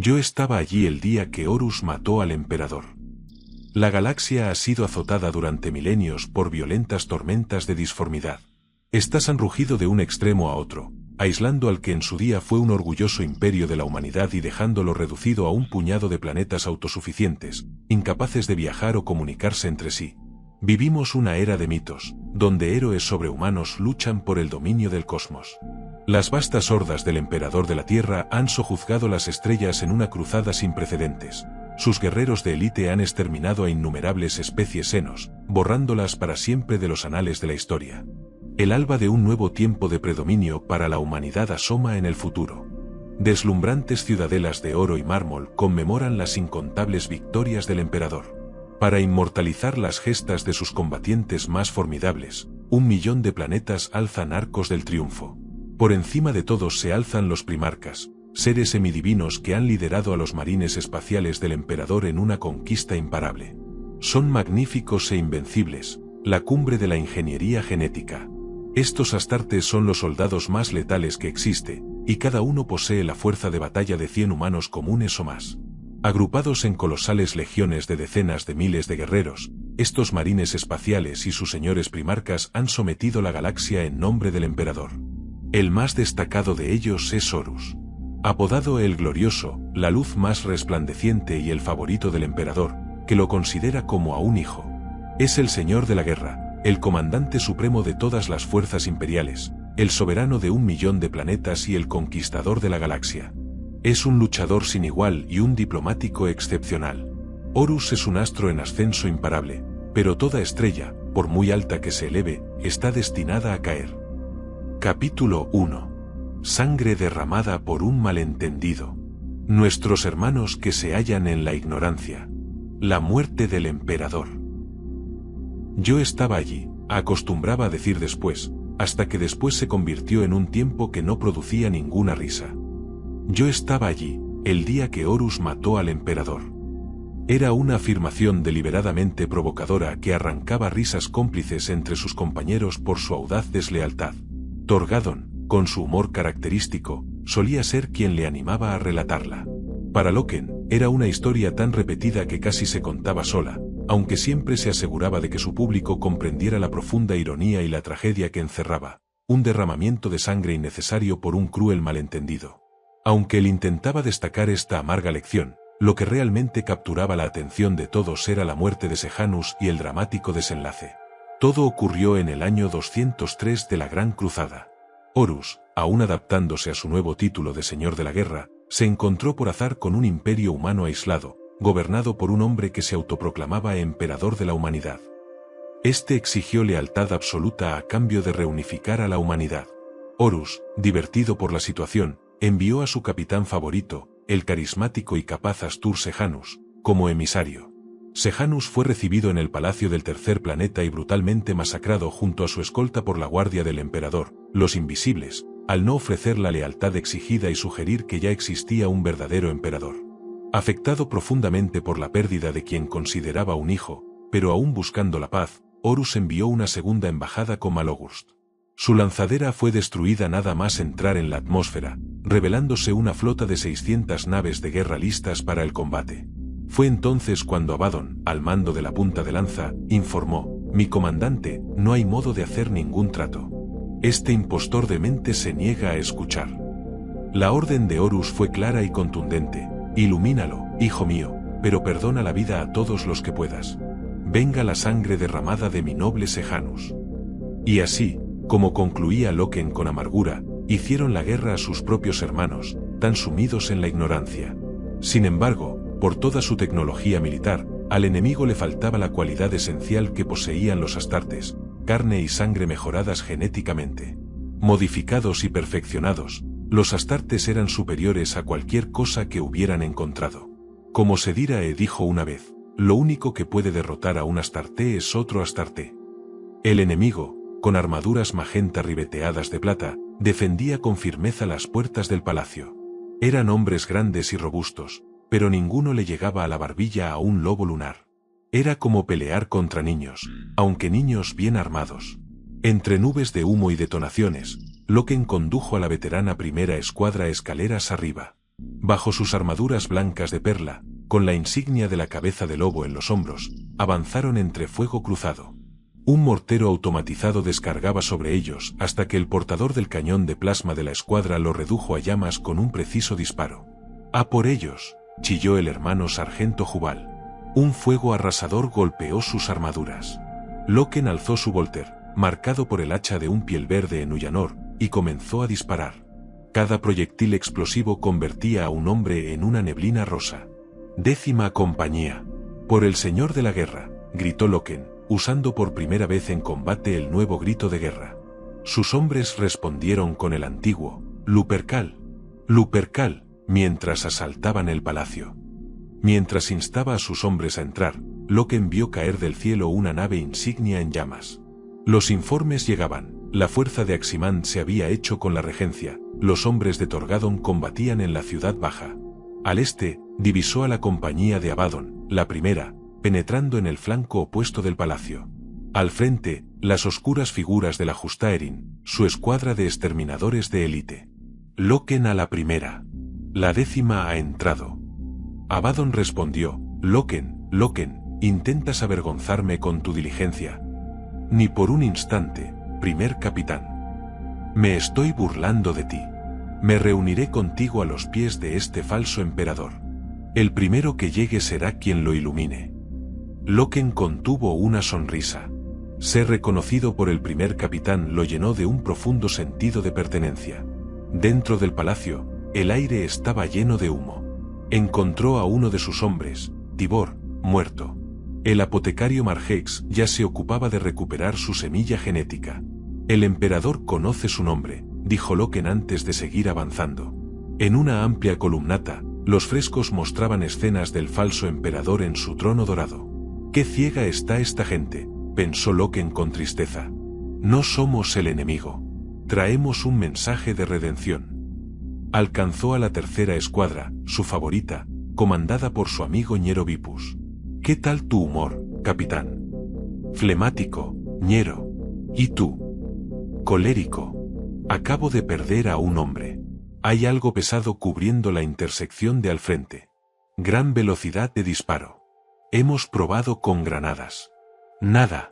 Yo estaba allí el día que Horus mató al emperador. La galaxia ha sido azotada durante milenios por violentas tormentas de disformidad. Estas han rugido de un extremo a otro, aislando al que en su día fue un orgulloso imperio de la humanidad y dejándolo reducido a un puñado de planetas autosuficientes, incapaces de viajar o comunicarse entre sí. Vivimos una era de mitos, donde héroes sobrehumanos luchan por el dominio del cosmos. Las vastas hordas del emperador de la Tierra han sojuzgado las estrellas en una cruzada sin precedentes. Sus guerreros de élite han exterminado a innumerables especies senos, borrándolas para siempre de los anales de la historia. El alba de un nuevo tiempo de predominio para la humanidad asoma en el futuro. Deslumbrantes ciudadelas de oro y mármol conmemoran las incontables victorias del emperador. Para inmortalizar las gestas de sus combatientes más formidables, 1 millón de planetas alzan arcos del triunfo. Por encima de todos se alzan los primarcas, seres semidivinos que han liderado a los marines espaciales del emperador en una conquista imparable. Son magníficos e invencibles, la cumbre de la ingeniería genética. Estos astartes son los soldados más letales que existe, y cada uno posee la fuerza de batalla de 100 humanos comunes o más. Agrupados en colosales legiones de decenas de miles de guerreros, estos marines espaciales y sus señores primarcas han sometido la galaxia en nombre del emperador. El más destacado de ellos es Horus. Apodado el Glorioso, la luz más resplandeciente y el favorito del emperador, que lo considera como a un hijo. Es el señor de la guerra, el comandante supremo de todas las fuerzas imperiales, el soberano de 1 millón de planetas y el conquistador de la galaxia. Es un luchador sin igual y un diplomático excepcional. Horus es un astro en ascenso imparable, pero toda estrella, por muy alta que se eleve, está destinada a caer. Capítulo 1. Sangre derramada por un malentendido. Nuestros hermanos que se hallan en la ignorancia. La muerte del emperador. Yo estaba allí, acostumbraba a decir después, hasta que después se convirtió en un tiempo que no producía ninguna risa. Yo estaba allí, el día que Horus mató al emperador. Era una afirmación deliberadamente provocadora que arrancaba risas cómplices entre sus compañeros por su audaz deslealtad. Torgadon, con su humor característico, solía ser quien le animaba a relatarla. Para Loken, era una historia tan repetida que casi se contaba sola, aunque siempre se aseguraba de que su público comprendiera la profunda ironía y la tragedia que encerraba, un derramamiento de sangre innecesario por un cruel malentendido. Aunque él intentaba destacar esta amarga lección, lo que realmente capturaba la atención de todos era la muerte de Sejanus y el dramático desenlace. Todo ocurrió en el año 203 de la Gran Cruzada. Horus, aún adaptándose a su nuevo título de Señor de la Guerra, se encontró por azar con un imperio humano aislado, gobernado por un hombre que se autoproclamaba emperador de la humanidad. Este exigió lealtad absoluta a cambio de reunificar a la humanidad. Horus, divertido por la situación, envió a su capitán favorito, el carismático y capaz Astur Sejanus, como emisario. Sejanus fue recibido en el palacio del tercer planeta y brutalmente masacrado junto a su escolta por la guardia del emperador, los Invisibles, al no ofrecer la lealtad exigida y sugerir que ya existía un verdadero emperador. Afectado profundamente por la pérdida de quien consideraba un hijo, pero aún buscando la paz, Horus envió una segunda embajada con Malogust. Su lanzadera fue destruida nada más entrar en la atmósfera, revelándose una flota de 600 naves de guerra listas para el combate. Fue entonces cuando Abaddon, al mando de la punta de lanza, informó: «Mi comandante, no hay modo de hacer ningún trato. Este impostor de mente se niega a escuchar». La orden de Horus fue clara y contundente: «Ilumínalo, hijo mío, pero perdona la vida a todos los que puedas. Venga la sangre derramada de mi noble Sejanus». Y así, como concluía Loken con amargura, hicieron la guerra a sus propios hermanos, tan sumidos en la ignorancia. Sin embargo, por toda su tecnología militar, al enemigo le faltaba la cualidad esencial que poseían los astartes: carne y sangre mejoradas genéticamente. Modificados y perfeccionados, los astartes eran superiores a cualquier cosa que hubieran encontrado. Como Sedirae dijo una vez: «Lo único que puede derrotar a un astarte es otro astarte». El enemigo, con armaduras magenta ribeteadas de plata, defendía con firmeza las puertas del palacio. Eran hombres grandes y robustos, pero ninguno le llegaba a la barbilla a un lobo lunar. Era como pelear contra niños, aunque niños bien armados. Entre nubes de humo y detonaciones, Loken condujo a la veterana primera escuadra escaleras arriba. Bajo sus armaduras blancas de perla, con la insignia de la cabeza de lobo en los hombros, avanzaron entre fuego cruzado. Un mortero automatizado descargaba sobre ellos hasta que el portador del cañón de plasma de la escuadra lo redujo a llamas con un preciso disparo. ¡A por ellos!, chilló el hermano sargento Jubal. Un fuego arrasador golpeó sus armaduras. Loken alzó su volter, marcado por el hacha de un piel verde en Ullanor, y comenzó a disparar. Cada proyectil explosivo convertía a un hombre en una neblina rosa. «Décima compañía. Por el señor de la guerra», gritó Loken, usando por primera vez en combate el nuevo grito de guerra. Sus hombres respondieron con el antiguo «Lupercal, Lupercal», mientras asaltaban el palacio. Mientras instaba a sus hombres a entrar, Loken vio caer del cielo una nave insignia en llamas. Los informes llegaban. La fuerza de Aximand se había hecho con la regencia. Los hombres de Torgadon combatían en la ciudad baja. Al este, divisó a la compañía de Abaddon, la primera, penetrando en el flanco opuesto del palacio. Al frente, las oscuras figuras de la Justaerin, su escuadra de exterminadores de élite. Loken a la primera. La 10ª ha entrado. Abaddon respondió: Loken, Loken, intentas avergonzarme con tu diligencia. Ni por un instante, primer capitán. Me estoy burlando de ti. Me reuniré contigo a los pies de este falso emperador. El primero que llegue será quien lo ilumine. Loken contuvo una sonrisa. Ser reconocido por el primer capitán lo llenó de un profundo sentido de pertenencia. Dentro del palacio, el aire estaba lleno de humo. Encontró a uno de sus hombres, Tibor, muerto. El apotecario Margex ya se ocupaba de recuperar su semilla genética. El emperador conoce su nombre, dijo Loken antes de seguir avanzando. En una amplia columnata, los frescos mostraban escenas del falso emperador en su trono dorado. «Qué ciega está esta gente», pensó Loken con tristeza. «No somos el enemigo. Traemos un mensaje de redención». Alcanzó a la tercera escuadra, su favorita, comandada por su amigo Ñero Vipus. «¿Qué tal tu humor, capitán?» «Flemático, Ñero. ¿Y tú?» «Colérico. Acabo de perder a un hombre. Hay algo pesado cubriendo la intersección de al frente. Gran velocidad de disparo. Hemos probado con granadas. Nada.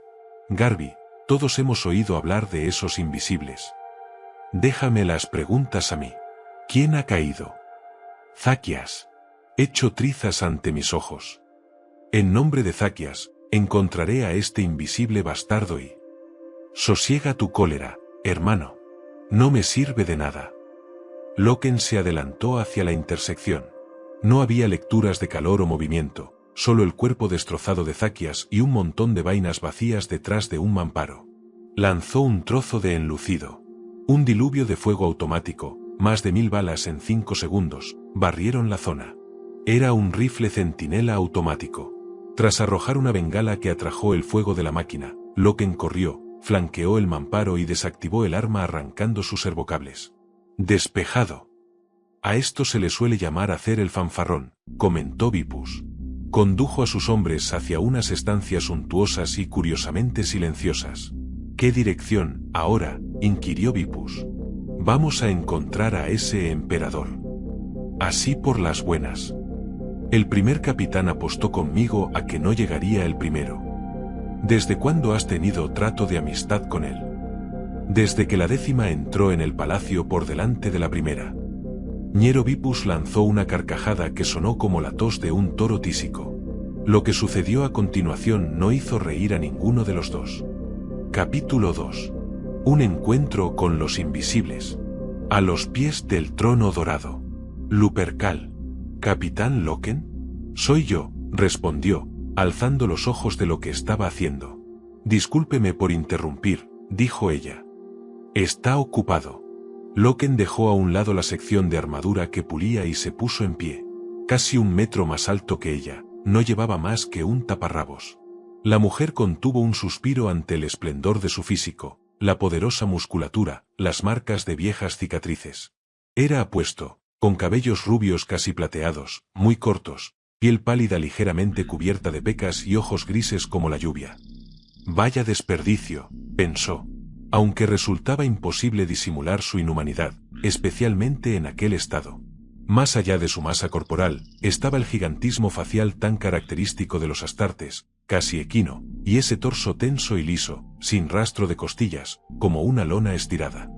Garby, todos hemos oído hablar de esos invisibles. Déjame las preguntas a mí. ¿Quién ha caído?» «Zaquias. Hecho trizas ante mis ojos. En nombre de Zaquias, encontraré a este invisible bastardo y...» «Sosiega tu cólera, hermano. No me sirve de nada». Loken se adelantó hacia la intersección. No había lecturas de calor o movimiento, solo el cuerpo destrozado de Zaquias y un montón de vainas vacías detrás de un mamparo. Lanzó un trozo de enlucido. Un diluvio de fuego automático, más de 1000 balas en 5 segundos, barrieron la zona. Era un rifle centinela automático. Tras arrojar una bengala que atrajo el fuego de la máquina, Loken corrió, flanqueó el mamparo y desactivó el arma arrancando sus servocables. «Despejado. A esto se le suele llamar hacer el fanfarrón», comentó Vipus. Condujo a sus hombres hacia unas estancias suntuosas y curiosamente silenciosas. «¿Qué dirección, ahora?», inquirió Vipus. «Vamos a encontrar a ese emperador. Así por las buenas. El primer capitán apostó conmigo a que no llegaría el primero. ¿Desde cuándo has tenido trato de amistad con él?» «Desde que la 10ª entró en el palacio por delante de la primera». Ñero Vipus lanzó una carcajada que sonó como la tos de un toro tísico. Lo que sucedió a continuación no hizo reír a ninguno de los dos. Capítulo 2. Un encuentro con los invisibles. A los pies del trono dorado. «Lupercal. ¿Capitán Loken?» «Soy yo», respondió, alzando los ojos de lo que estaba haciendo. «Discúlpeme por interrumpir», dijo ella. «Está ocupado». Loken dejó a un lado la sección de armadura que pulía y se puso en pie. Casi 1 metro más alto que ella, no llevaba más que un taparrabos. La mujer contuvo un suspiro ante el esplendor de su físico, la poderosa musculatura, las marcas de viejas cicatrices. Era apuesto, con cabellos rubios casi plateados, muy cortos, piel pálida ligeramente cubierta de pecas y ojos grises como la lluvia. «Vaya desperdicio», pensó. Aunque resultaba imposible disimular su inhumanidad, especialmente en aquel estado. Más allá de su masa corporal, estaba el gigantismo facial tan característico de los astartes, casi equino, y ese torso tenso y liso, sin rastro de costillas, como una lona estirada.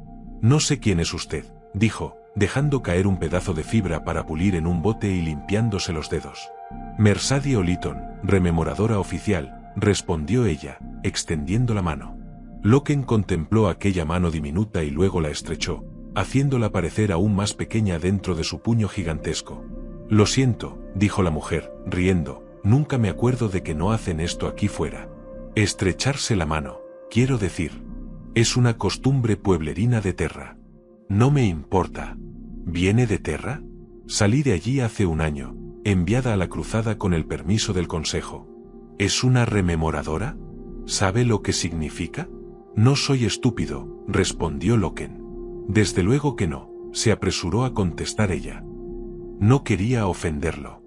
«No sé quién es usted», dijo, dejando caer un pedazo de fibra para pulir en un bote y limpiándose los dedos. «Mersadie Oliton, rememoradora oficial», respondió ella, extendiendo la mano. Loken contempló aquella mano diminuta y luego la estrechó, haciéndola parecer aún más pequeña dentro de su puño gigantesco. «Lo siento», dijo la mujer, riendo, «nunca me acuerdo de que no hacen esto aquí fuera. Estrecharse la mano, quiero decir. Es una costumbre pueblerina de Terra». «No me importa». «¿Viene de Terra?» «Salí de allí hace un año, enviada a la cruzada con el permiso del consejo». «¿Es una rememoradora? ¿Sabe lo que significa?» «No soy estúpido», respondió Loken. «Desde luego que no», se apresuró a contestar ella. No quería ofenderlo.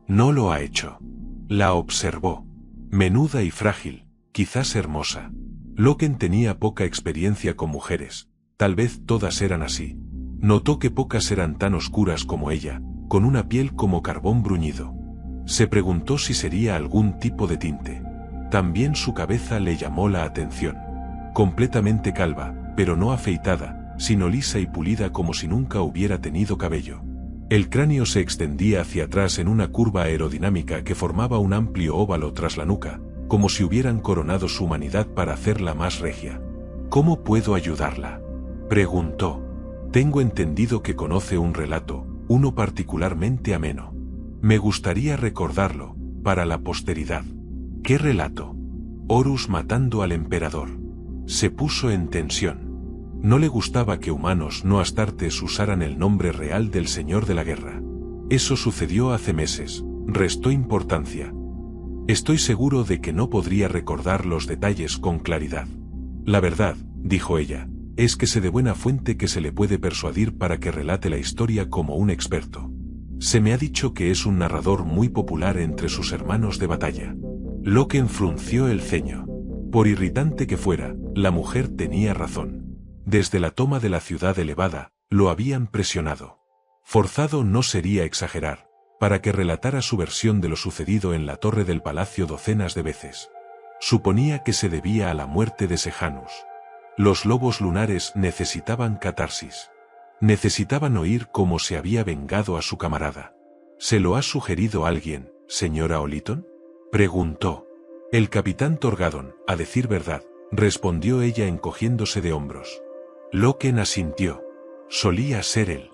No lo ha hecho. La observó. Menuda y frágil, quizás hermosa. Loken tenía poca experiencia con mujeres, tal vez todas eran así. Notó que pocas eran tan oscuras como ella, con una piel como carbón bruñido. Se preguntó si sería algún tipo de tinte. También su cabeza le llamó la atención. Completamente calva, pero no afeitada, sino lisa y pulida como si nunca hubiera tenido cabello. El cráneo se extendía hacia atrás en una curva aerodinámica que formaba un amplio óvalo tras la nuca, como si hubieran coronado su humanidad para hacerla más regia. «¿Cómo puedo ayudarla?», preguntó. «Tengo entendido que conoce un relato, uno particularmente ameno. Me gustaría recordarlo, para la posteridad». «¿Qué relato?» «Horus matando al emperador». Se puso en tensión. No le gustaba que humanos no astartes usaran el nombre real del señor de la guerra. «Eso sucedió hace meses», restó importancia. «Estoy seguro de que no podría recordar los detalles con claridad». «La verdad», dijo ella, «es que sé de buena fuente que se le puede persuadir para que relate la historia como un experto. Se me ha dicho que es un narrador muy popular entre sus hermanos de batalla». Loken frunció el ceño. Por irritante que fuera, la mujer tenía razón. Desde la toma de la ciudad elevada, lo habían presionado. Forzado no sería exagerar, para que relatara su versión de lo sucedido en la torre del palacio docenas de veces. Suponía que se debía a la muerte de Sejanus. Los lobos lunares necesitaban catarsis. Necesitaban oír cómo se había vengado a su camarada. ¿Se lo ha sugerido alguien, señora Oliton?, preguntó. «El capitán Torgadon, a decir verdad», respondió ella encogiéndose de hombros. Loken asintió. «Solía ser él».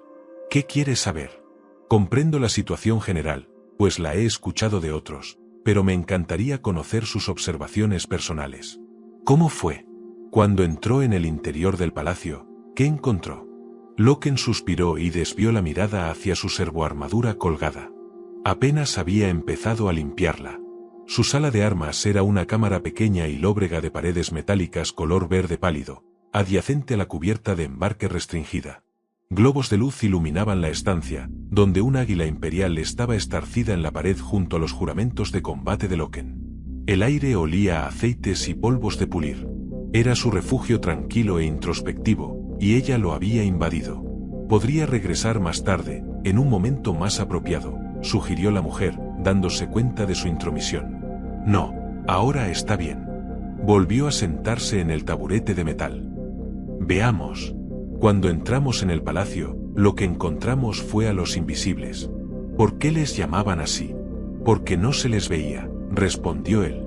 «¿Qué quiere saber?» «Comprendo la situación general, pues la he escuchado de otros, pero me encantaría conocer sus observaciones personales». «¿Cómo fue?» «Cuando entró en el interior del palacio, ¿qué encontró?» Loken suspiró y desvió la mirada hacia su servoarmadura colgada. Apenas había empezado a limpiarla. Su sala de armas era una cámara pequeña y lóbrega de paredes metálicas color verde pálido, adyacente a la cubierta de embarque restringida. Globos de luz iluminaban la estancia, donde un águila imperial estaba estarcida en la pared junto a los juramentos de combate de Loken. El aire olía a aceites y polvos de pulir. Era su refugio tranquilo e introspectivo, y ella lo había invadido. «Podría regresar más tarde, en un momento más apropiado», sugirió la mujer, dándose cuenta de su intromisión. «No, ahora está bien». Volvió a sentarse en el taburete de metal. «Veamos. Cuando entramos en el palacio, lo que encontramos fue a los invisibles». «¿Por qué les llamaban así?» «Porque no se les veía», respondió él.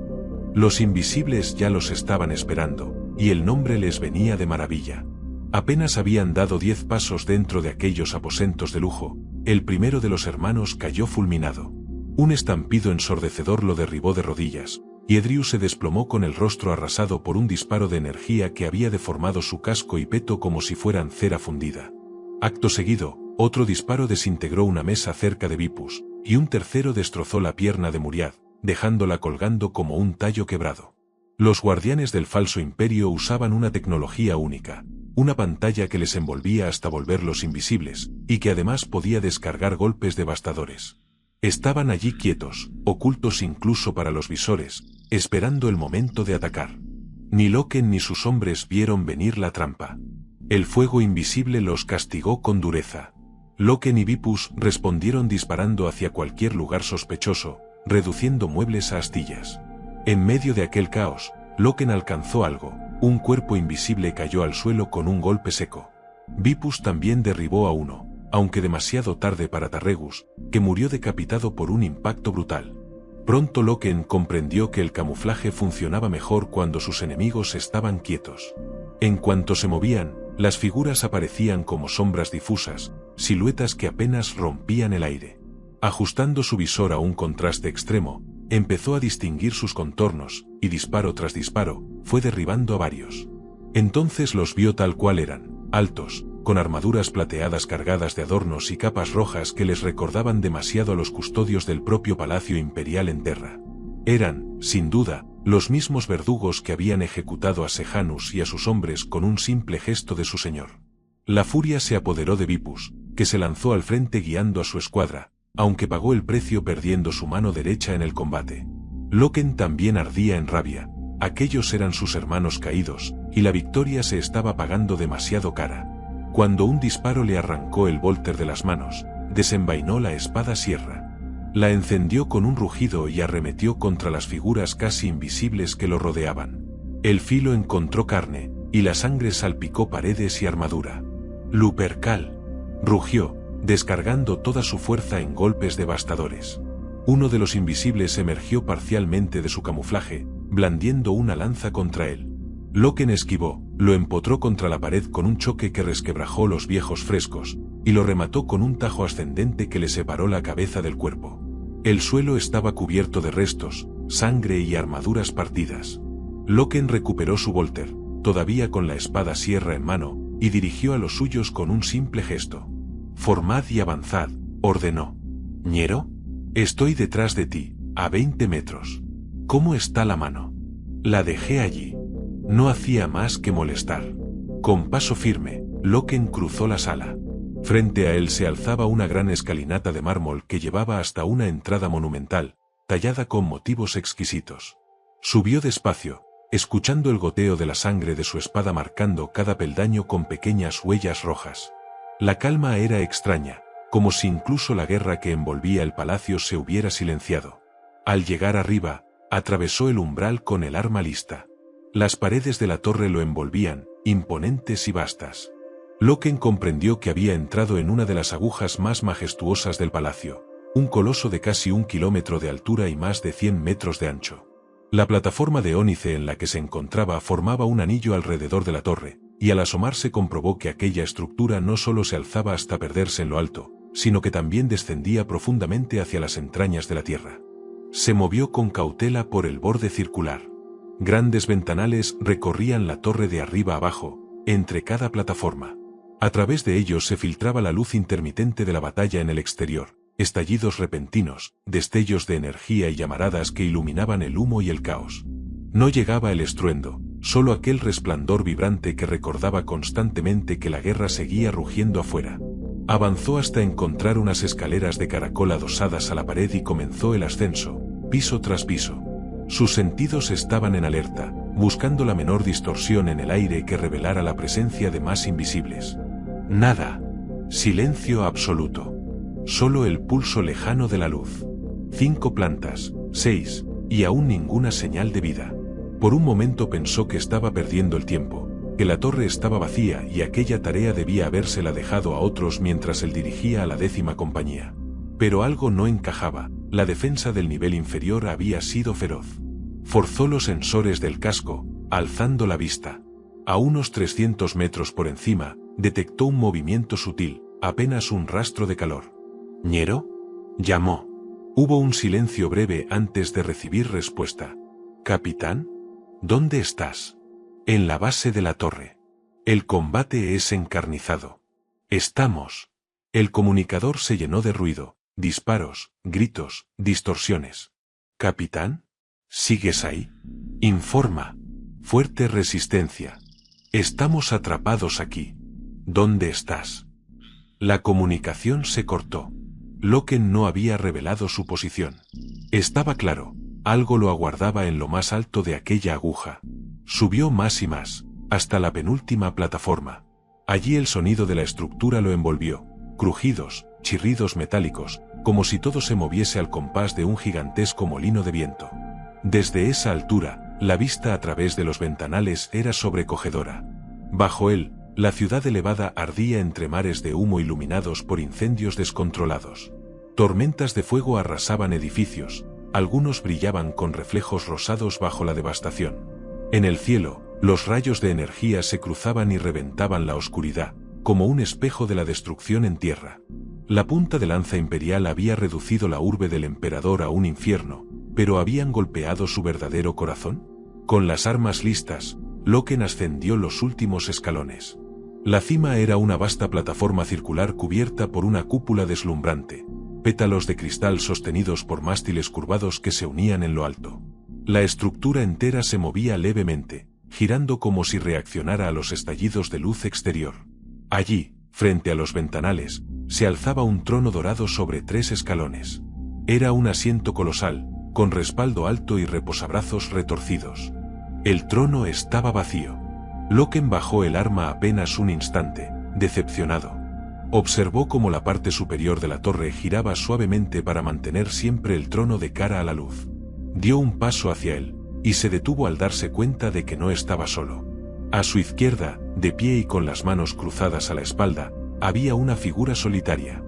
Los invisibles ya los estaban esperando, y el nombre les venía de maravilla. Apenas habían dado 10 pasos dentro de aquellos aposentos de lujo, el primero de los hermanos cayó fulminado. Un estampido ensordecedor lo derribó de rodillas, y Edrius se desplomó con el rostro arrasado por un disparo de energía que había deformado su casco y peto como si fueran cera fundida. Acto seguido, otro disparo desintegró una mesa cerca de Vipus, y un tercero destrozó la pierna de Muriad, dejándola colgando como un tallo quebrado. Los guardianes del falso imperio usaban una tecnología única, una pantalla que les envolvía hasta volverlos invisibles, y que además podía descargar golpes devastadores. Estaban allí quietos, ocultos incluso para los visores, esperando el momento de atacar. Ni Loken ni sus hombres vieron venir la trampa. El fuego invisible los castigó con dureza. Loken y Vipus respondieron disparando hacia cualquier lugar sospechoso, reduciendo muebles a astillas. En medio de aquel caos, Loken alcanzó algo, un cuerpo invisible cayó al suelo con un golpe seco. Vipus también derribó a uno, aunque demasiado tarde para Tarregus, que murió decapitado por un impacto brutal. Pronto Loken comprendió que el camuflaje funcionaba mejor cuando sus enemigos estaban quietos. En cuanto se movían, las figuras aparecían como sombras difusas, siluetas que apenas rompían el aire. Ajustando su visor a un contraste extremo, empezó a distinguir sus contornos, y disparo tras disparo, fue derribando a varios. Entonces los vio tal cual eran, altos, con armaduras plateadas cargadas de adornos y capas rojas que les recordaban demasiado a los custodios del propio Palacio Imperial en Terra. Eran, sin duda, los mismos verdugos que habían ejecutado a Sejanus y a sus hombres con un simple gesto de su señor. La furia se apoderó de Vipus, que se lanzó al frente guiando a su escuadra, aunque pagó el precio perdiendo su mano derecha en el combate. Loken también ardía en rabia, aquellos eran sus hermanos caídos, y la victoria se estaba pagando demasiado cara. Cuando un disparo le arrancó el volter de las manos, desenvainó la espada sierra. La encendió con un rugido y arremetió contra las figuras casi invisibles que lo rodeaban. El filo encontró carne, y la sangre salpicó paredes y armadura. Lupercal, rugió, descargando toda su fuerza en golpes devastadores. Uno de los invisibles emergió parcialmente de su camuflaje, blandiendo una lanza contra él. Loken esquivó, lo empotró contra la pared con un choque que resquebrajó los viejos frescos, y lo remató con un tajo ascendente que le separó la cabeza del cuerpo. El suelo estaba cubierto de restos, sangre y armaduras partidas. Loken recuperó su volter, todavía con la espada sierra en mano, y dirigió a los suyos con un simple gesto. «Formad y avanzad», ordenó. «¿Ñero? Estoy detrás de ti, a 20 metros. ¿Cómo está la mano?» La dejé allí. No hacía más que molestar. Con paso firme, Loken cruzó la sala. Frente a él se alzaba una gran escalinata de mármol que llevaba hasta una entrada monumental, tallada con motivos exquisitos. Subió despacio, escuchando el goteo de la sangre de su espada marcando cada peldaño con pequeñas huellas rojas. La calma era extraña, como si incluso la guerra que envolvía el palacio se hubiera silenciado. Al llegar arriba, atravesó el umbral con el arma lista. Las paredes de la torre lo envolvían, imponentes y vastas. Loken comprendió que había entrado en una de las agujas más majestuosas del palacio, un coloso de casi 1 kilómetro de altura y más de 100 metros de ancho. La plataforma de ónice en la que se encontraba formaba un anillo alrededor de la torre, y al asomarse comprobó que aquella estructura no solo se alzaba hasta perderse en lo alto, sino que también descendía profundamente hacia las entrañas de la tierra. Se movió con cautela por el borde circular. Grandes ventanales recorrían la torre de arriba abajo, entre cada plataforma. A través de ellos se filtraba la luz intermitente de la batalla en el exterior, estallidos repentinos, destellos de energía y llamaradas que iluminaban el humo y el caos. No llegaba el estruendo, solo aquel resplandor vibrante que recordaba constantemente que la guerra seguía rugiendo afuera. Avanzó hasta encontrar unas escaleras de caracol adosadas a la pared y comenzó el ascenso, piso tras piso. Sus sentidos estaban en alerta, buscando la menor distorsión en el aire que revelara la presencia de más invisibles. Nada. Silencio absoluto. Solo el pulso lejano de la luz. 5 plantas, 6, y aún ninguna señal de vida. Por un momento pensó que estaba perdiendo el tiempo, que la torre estaba vacía y aquella tarea debía habérsela dejado a otros mientras él dirigía a la 10ª compañía. Pero algo no encajaba, la defensa del nivel inferior había sido feroz. Forzó los sensores del casco, alzando la vista. A unos 300 metros por encima, detectó un movimiento sutil, apenas un rastro de calor. «¿Ñero?», llamó. Hubo un silencio breve antes de recibir respuesta. «¿Capitán? ¿Dónde estás?» «En la base de la torre. El combate es encarnizado. Estamos». El comunicador se llenó de ruido, disparos, gritos, distorsiones. «¿Capitán? ¿Sigues ahí? Informa. Fuerte resistencia. Estamos atrapados aquí. ¿Dónde estás?» La comunicación se cortó. Loken no había revelado su posición. Estaba claro, algo lo aguardaba en lo más alto de aquella aguja. Subió más y más, hasta la penúltima plataforma. Allí el sonido de la estructura lo envolvió. crujidos, chirridos metálicos, como si todo se moviese al compás de un gigantesco molino de viento. Desde esa altura, la vista a través de los ventanales era sobrecogedora. Bajo él, la ciudad elevada ardía entre mares de humo iluminados por incendios descontrolados. Tormentas de fuego arrasaban edificios, algunos brillaban con reflejos rosados bajo la devastación. En el cielo, los rayos de energía se cruzaban y reventaban la oscuridad, como un espejo de la destrucción en tierra. La punta de lanza imperial había reducido la urbe del emperador a un infierno, pero ¿habían golpeado su verdadero corazón? Con las armas listas, Loken ascendió los últimos escalones. La cima era una vasta plataforma circular cubierta por una cúpula deslumbrante, pétalos de cristal sostenidos por mástiles curvados que se unían en lo alto. La estructura entera se movía levemente, girando como si reaccionara a los estallidos de luz exterior. Allí, frente a los ventanales, se alzaba un trono dorado sobre 3 escalones. Era un asiento colosal, con respaldo alto y reposabrazos retorcidos. El trono estaba vacío. Loken bajó el arma apenas un instante, decepcionado. Observó cómo la parte superior de la torre giraba suavemente para mantener siempre el trono de cara a la luz. Dio un paso hacia él, y se detuvo al darse cuenta de que no estaba solo. A su izquierda, de pie y con las manos cruzadas a la espalda, había una figura solitaria.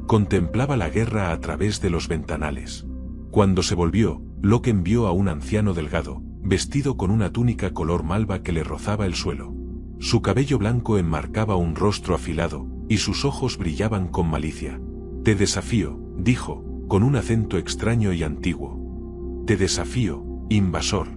Contemplaba la guerra a través de los ventanales. Cuando se volvió, Loken vio a un anciano delgado, vestido con una túnica color malva que le rozaba el suelo. Su cabello blanco enmarcaba un rostro afilado, y sus ojos brillaban con malicia. «Te desafío», dijo, con un acento extraño y antiguo. «Te desafío, invasor».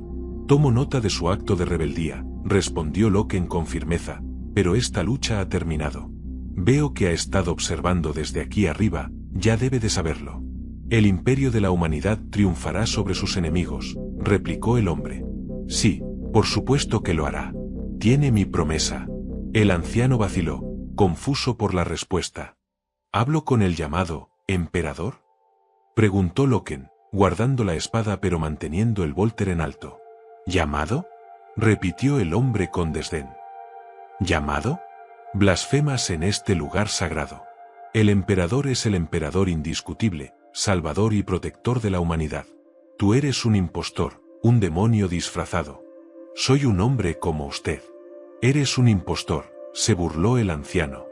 «Tomo nota de su acto de rebeldía», respondió Loken con firmeza, «pero esta lucha ha terminado. Veo que ha estado observando desde aquí arriba, ya debe de saberlo. El imperio de la humanidad triunfará sobre sus enemigos», replicó el hombre. «Sí, por supuesto que lo hará. Tiene mi promesa». El anciano vaciló, confuso por la respuesta. «¿Hablo con el llamado emperador?», preguntó Loken, guardando la espada pero manteniendo el volter en alto. «¿Llamado?», repitió el hombre con desdén. «¿Llamado? Blasfemas en este lugar sagrado. El emperador es el emperador indiscutible, salvador y protector de la humanidad. Tú eres un impostor, un demonio disfrazado. Soy un hombre como usted». «Eres un impostor», se burló el anciano.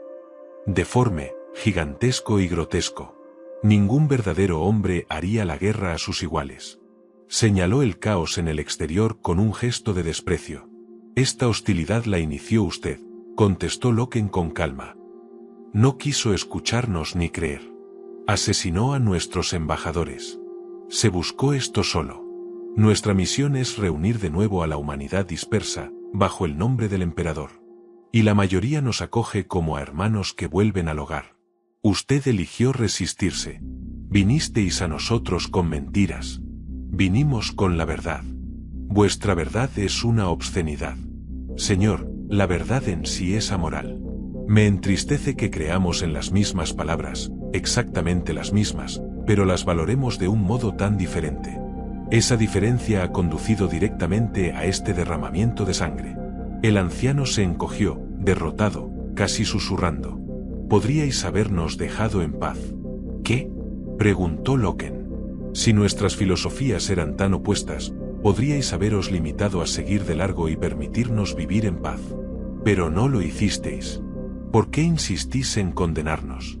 «Deforme, gigantesco y grotesco. Ningún verdadero hombre haría la guerra a sus iguales». Señaló el caos en el exterior con un gesto de desprecio. «Esta hostilidad la inició usted», contestó Loken con calma. «No quiso escucharnos ni creer. Asesinó a nuestros embajadores. Se buscó esto solo. Nuestra misión es reunir de nuevo a la humanidad dispersa, bajo el nombre del emperador. Y la mayoría nos acoge como a hermanos que vuelven al hogar. Usted eligió resistirse. Vinisteis a nosotros con mentiras. Vinimos con la verdad. Vuestra verdad es una obscenidad. Señor, la verdad en sí es amoral. Me entristece que creamos en las mismas palabras, exactamente las mismas, pero las valoremos de un modo tan diferente. Esa diferencia ha conducido directamente a este derramamiento de sangre». El anciano se encogió, derrotado, casi susurrando. «Podríais habernos dejado en paz». «¿Qué?», preguntó Loken. «Si nuestras filosofías eran tan opuestas, podríais haberos limitado a seguir de largo y permitirnos vivir en paz. Pero no lo hicisteis. ¿Por qué insistís en condenarnos?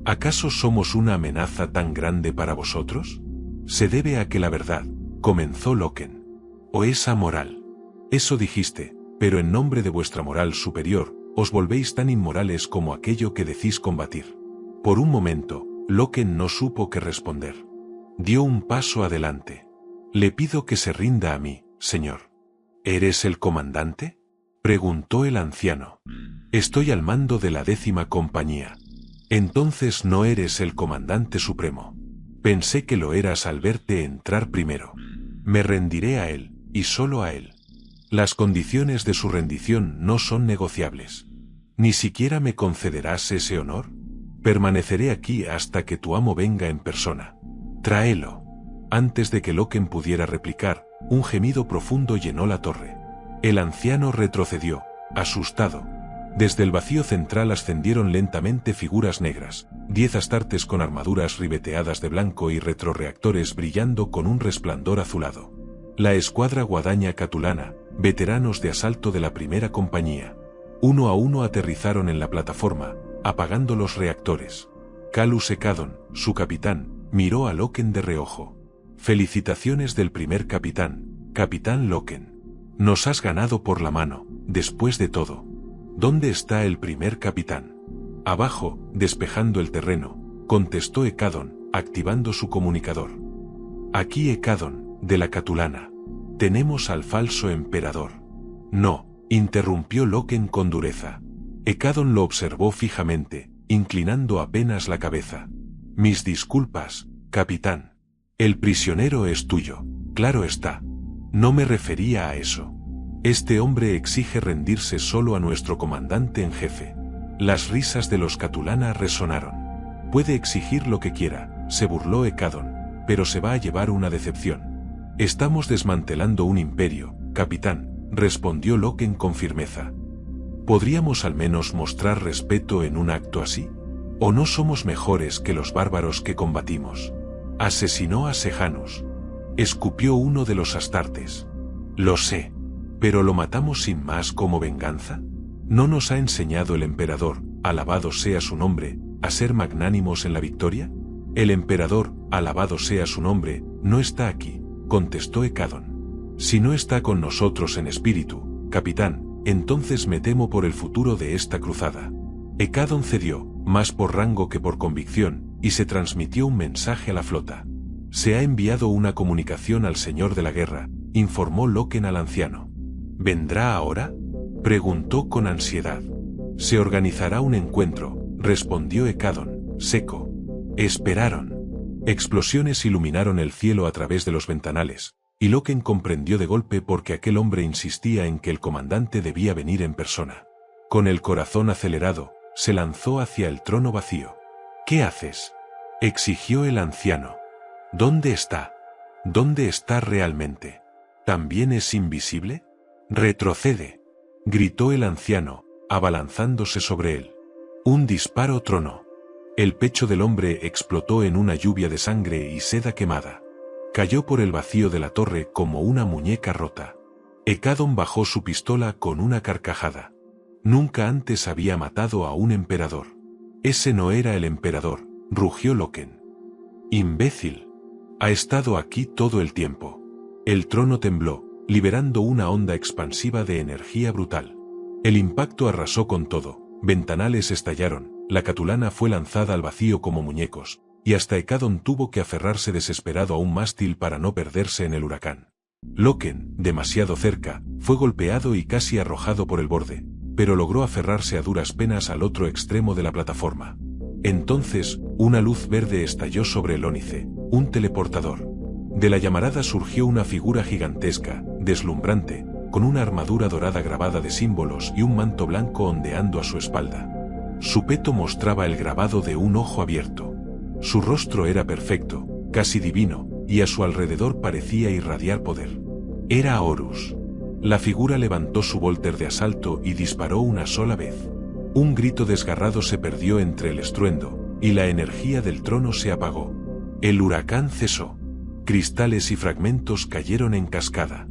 ¿Acaso somos una amenaza tan grande para vosotros? Se debe a que la verdad», comenzó Loken. «O es amoral. Eso dijiste, pero en nombre de vuestra moral superior, os volvéis tan inmorales como aquello que decís combatir». Por un momento, Loken no supo qué responder. Dio un paso adelante. «Le pido que se rinda a mí, señor». «¿Eres el comandante?», preguntó el anciano. «Estoy al mando de la 10ª compañía». «Entonces no eres el comandante supremo. Pensé que lo eras al verte entrar primero. Me rendiré a él, y solo a él. Las condiciones de su rendición no son negociables. ¿Ni siquiera me concederás ese honor? Permaneceré aquí hasta que tu amo venga en persona. Tráelo». Antes de que Loken pudiera replicar, un gemido profundo llenó la torre. El anciano retrocedió, asustado. Desde el vacío central ascendieron lentamente figuras negras, 10 astartes con armaduras ribeteadas de blanco y retroreactores brillando con un resplandor azulado. La escuadra guadaña catulana, veteranos de asalto de la primera compañía. Uno a uno aterrizaron en la plataforma, apagando los reactores. Calus Ekadon, su capitán, miró a Loken de reojo. «Felicitaciones del primer capitán, Capitán Loken. Nos has ganado por la mano, después de todo. ¿Dónde está el primer capitán?» «Abajo, despejando el terreno», contestó Ekadon, activando su comunicador. «Aquí Ekadon, de la Catulana. Tenemos al falso emperador». «No», interrumpió Loken con dureza. Ekadon lo observó fijamente, inclinando apenas la cabeza. «Mis disculpas, capitán. El prisionero es tuyo, claro está. No me refería a eso. Este hombre exige rendirse solo a nuestro comandante en jefe». Las risas de los Catulana resonaron. «Puede exigir lo que quiera», se burló Ekadon, «pero se va a llevar una decepción». «Estamos desmantelando un imperio, capitán», respondió Loken con firmeza. «¿Podríamos al menos mostrar respeto en un acto así? ¿O no somos mejores que los bárbaros que combatimos?» «Asesinó a Sejanus», escupió uno de los astartes. «Lo sé, pero lo matamos sin más como venganza. ¿No nos ha enseñado el emperador, alabado sea su nombre, a ser magnánimos en la victoria?» «El emperador, alabado sea su nombre, no está aquí», contestó Ekadon. «Si no está con nosotros en espíritu, capitán, entonces me temo por el futuro de esta cruzada». Ekadon cedió, más por rango que por convicción, y se transmitió un mensaje a la flota. «Se ha enviado una comunicación al señor de la guerra», informó Loken al anciano. «¿Vendrá ahora?», preguntó con ansiedad. «Se organizará un encuentro», respondió Ekadon, seco. Esperaron. Explosiones iluminaron el cielo a través de los ventanales, y Loken comprendió de golpe por qué aquel hombre insistía en que el comandante debía venir en persona. Con el corazón acelerado, se lanzó hacia el trono vacío. «¿Qué haces?», exigió el anciano. «¿Dónde está? ¿Dónde está realmente? ¿También es invisible? Retrocede», gritó el anciano, abalanzándose sobre él. Un disparo tronó. El pecho del hombre explotó en una lluvia de sangre y seda quemada. Cayó por el vacío de la torre como una muñeca rota. Ekadon bajó su pistola con una carcajada. Nunca antes había matado a un emperador. «Ese no era el emperador», rugió Loken. «Imbécil. Ha estado aquí todo el tiempo». El trono tembló, liberando una onda expansiva de energía brutal. El impacto arrasó con todo, ventanales estallaron, la Catulana fue lanzada al vacío como muñecos, y hasta Ekadon tuvo que aferrarse desesperado a un mástil para no perderse en el huracán. Loken, demasiado cerca, fue golpeado y casi arrojado por el borde, pero logró aferrarse a duras penas al otro extremo de la plataforma. Entonces, una luz verde estalló sobre el ónice, un teleportador. De la llamarada surgió una figura gigantesca, deslumbrante, con una armadura dorada grabada de símbolos y un manto blanco ondeando a su espalda. Su peto mostraba el grabado de un ojo abierto. Su rostro era perfecto, casi divino, y a su alrededor parecía irradiar poder. Era Horus. La figura levantó su volter de asalto y disparó una sola vez. Un grito desgarrado se perdió entre el estruendo, y la energía del trono se apagó. El huracán cesó. Cristales y fragmentos cayeron en cascada.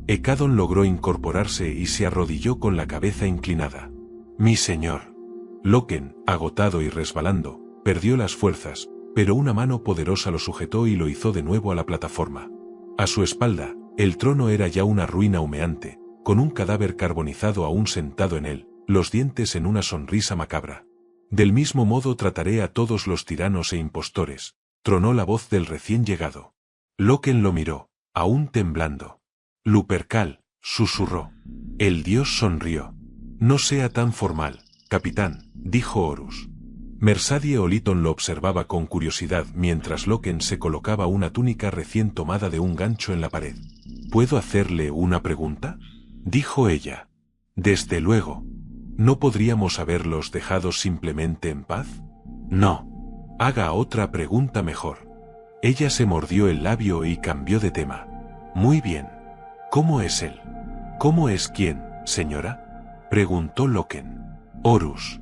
Ekadon logró incorporarse y se arrodilló con la cabeza inclinada. «Mi señor». Loken, agotado y resbalando, perdió las fuerzas, pero una mano poderosa lo sujetó y lo izó de nuevo a la plataforma. A su espalda, el trono era ya una ruina humeante, con un cadáver carbonizado aún sentado en él, los dientes en una sonrisa macabra. «Del mismo modo trataré a todos los tiranos e impostores», tronó la voz del recién llegado. Loken lo miró, aún temblando. «Lupercal», susurró. El dios sonrió. «No sea tan formal, capitán», dijo Horus. Mersadie Oliton lo observaba con curiosidad mientras Loken se colocaba una túnica recién tomada de un gancho en la pared. «¿Puedo hacerle una pregunta?», dijo ella. «Desde luego. ¿No podríamos haberlos dejado simplemente en paz?». «No. Haga otra pregunta mejor». Ella se mordió el labio y cambió de tema. «Muy bien. ¿Cómo es él?». «¿Cómo es quién, señora?», preguntó Loken. Horus.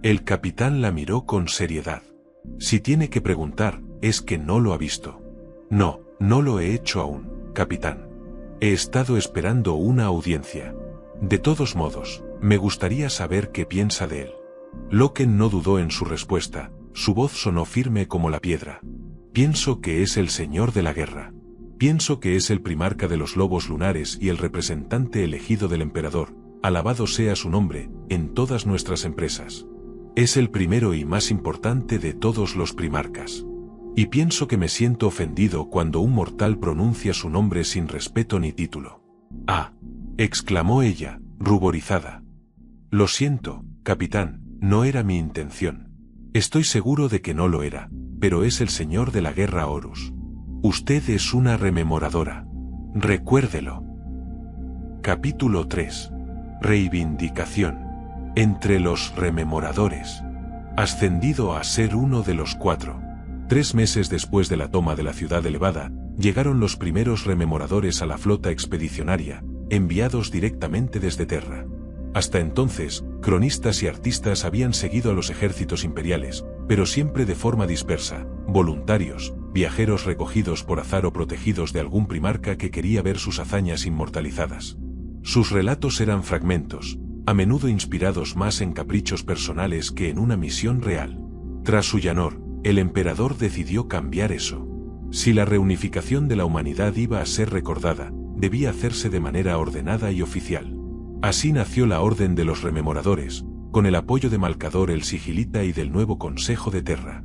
El capitán la miró con seriedad. Si tiene que preguntar, es que no lo ha visto. No, no lo he hecho aún, capitán. He estado esperando una audiencia. De todos modos, me gustaría saber qué piensa de él. Loken no dudó en su respuesta, su voz sonó firme como la piedra. Pienso que es el señor de la guerra. Pienso que es el primarca de los lobos lunares y el representante elegido del emperador, alabado sea su nombre, en todas nuestras empresas. Es el primero y más importante de todos los primarcas. Y pienso que me siento ofendido cuando un mortal pronuncia su nombre sin respeto ni título. ¡Ah!, exclamó ella, ruborizada. Lo siento, capitán, no era mi intención. Estoy seguro de que no lo era, pero es el señor de la guerra Horus. Usted es una rememoradora. Recuérdelo. Capítulo 3. Reivindicación. Entre los rememoradores. Ascendido a ser uno de los 4. 3 meses después de la toma de la ciudad elevada, llegaron los primeros rememoradores a la flota expedicionaria, enviados directamente desde Terra. Hasta entonces, cronistas y artistas habían seguido a los ejércitos imperiales, pero siempre de forma dispersa, voluntarios, viajeros recogidos por azar o protegidos de algún primarca que quería ver sus hazañas inmortalizadas. Sus relatos eran fragmentos, a menudo inspirados más en caprichos personales que en una misión real. Tras Suyanor, el emperador decidió cambiar eso. Si la reunificación de la humanidad iba a ser recordada, debía hacerse de manera ordenada y oficial. Así nació la Orden de los Rememoradores, con el apoyo de Malcador el Sigilita y del nuevo Consejo de Terra.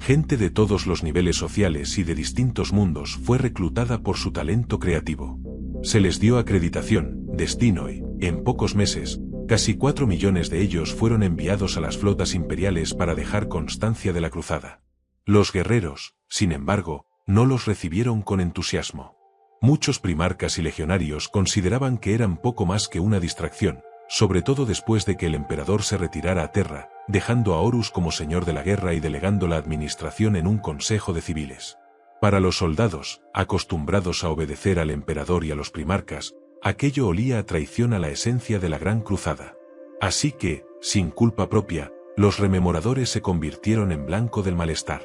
Gente de todos los niveles sociales y de distintos mundos fue reclutada por su talento creativo. Se les dio acreditación, destino y, en pocos meses, casi 4 millones de ellos fueron enviados a las flotas imperiales para dejar constancia de la cruzada. Los guerreros, sin embargo, no los recibieron con entusiasmo. Muchos primarcas y legionarios consideraban que eran poco más que una distracción, sobre todo después de que el emperador se retirara a Terra, dejando a Horus como señor de la guerra y delegando la administración en un consejo de civiles. Para los soldados, acostumbrados a obedecer al emperador y a los primarcas, aquello olía a traición a la esencia de la Gran Cruzada. Así que, sin culpa propia, los rememoradores se convirtieron en blanco del malestar.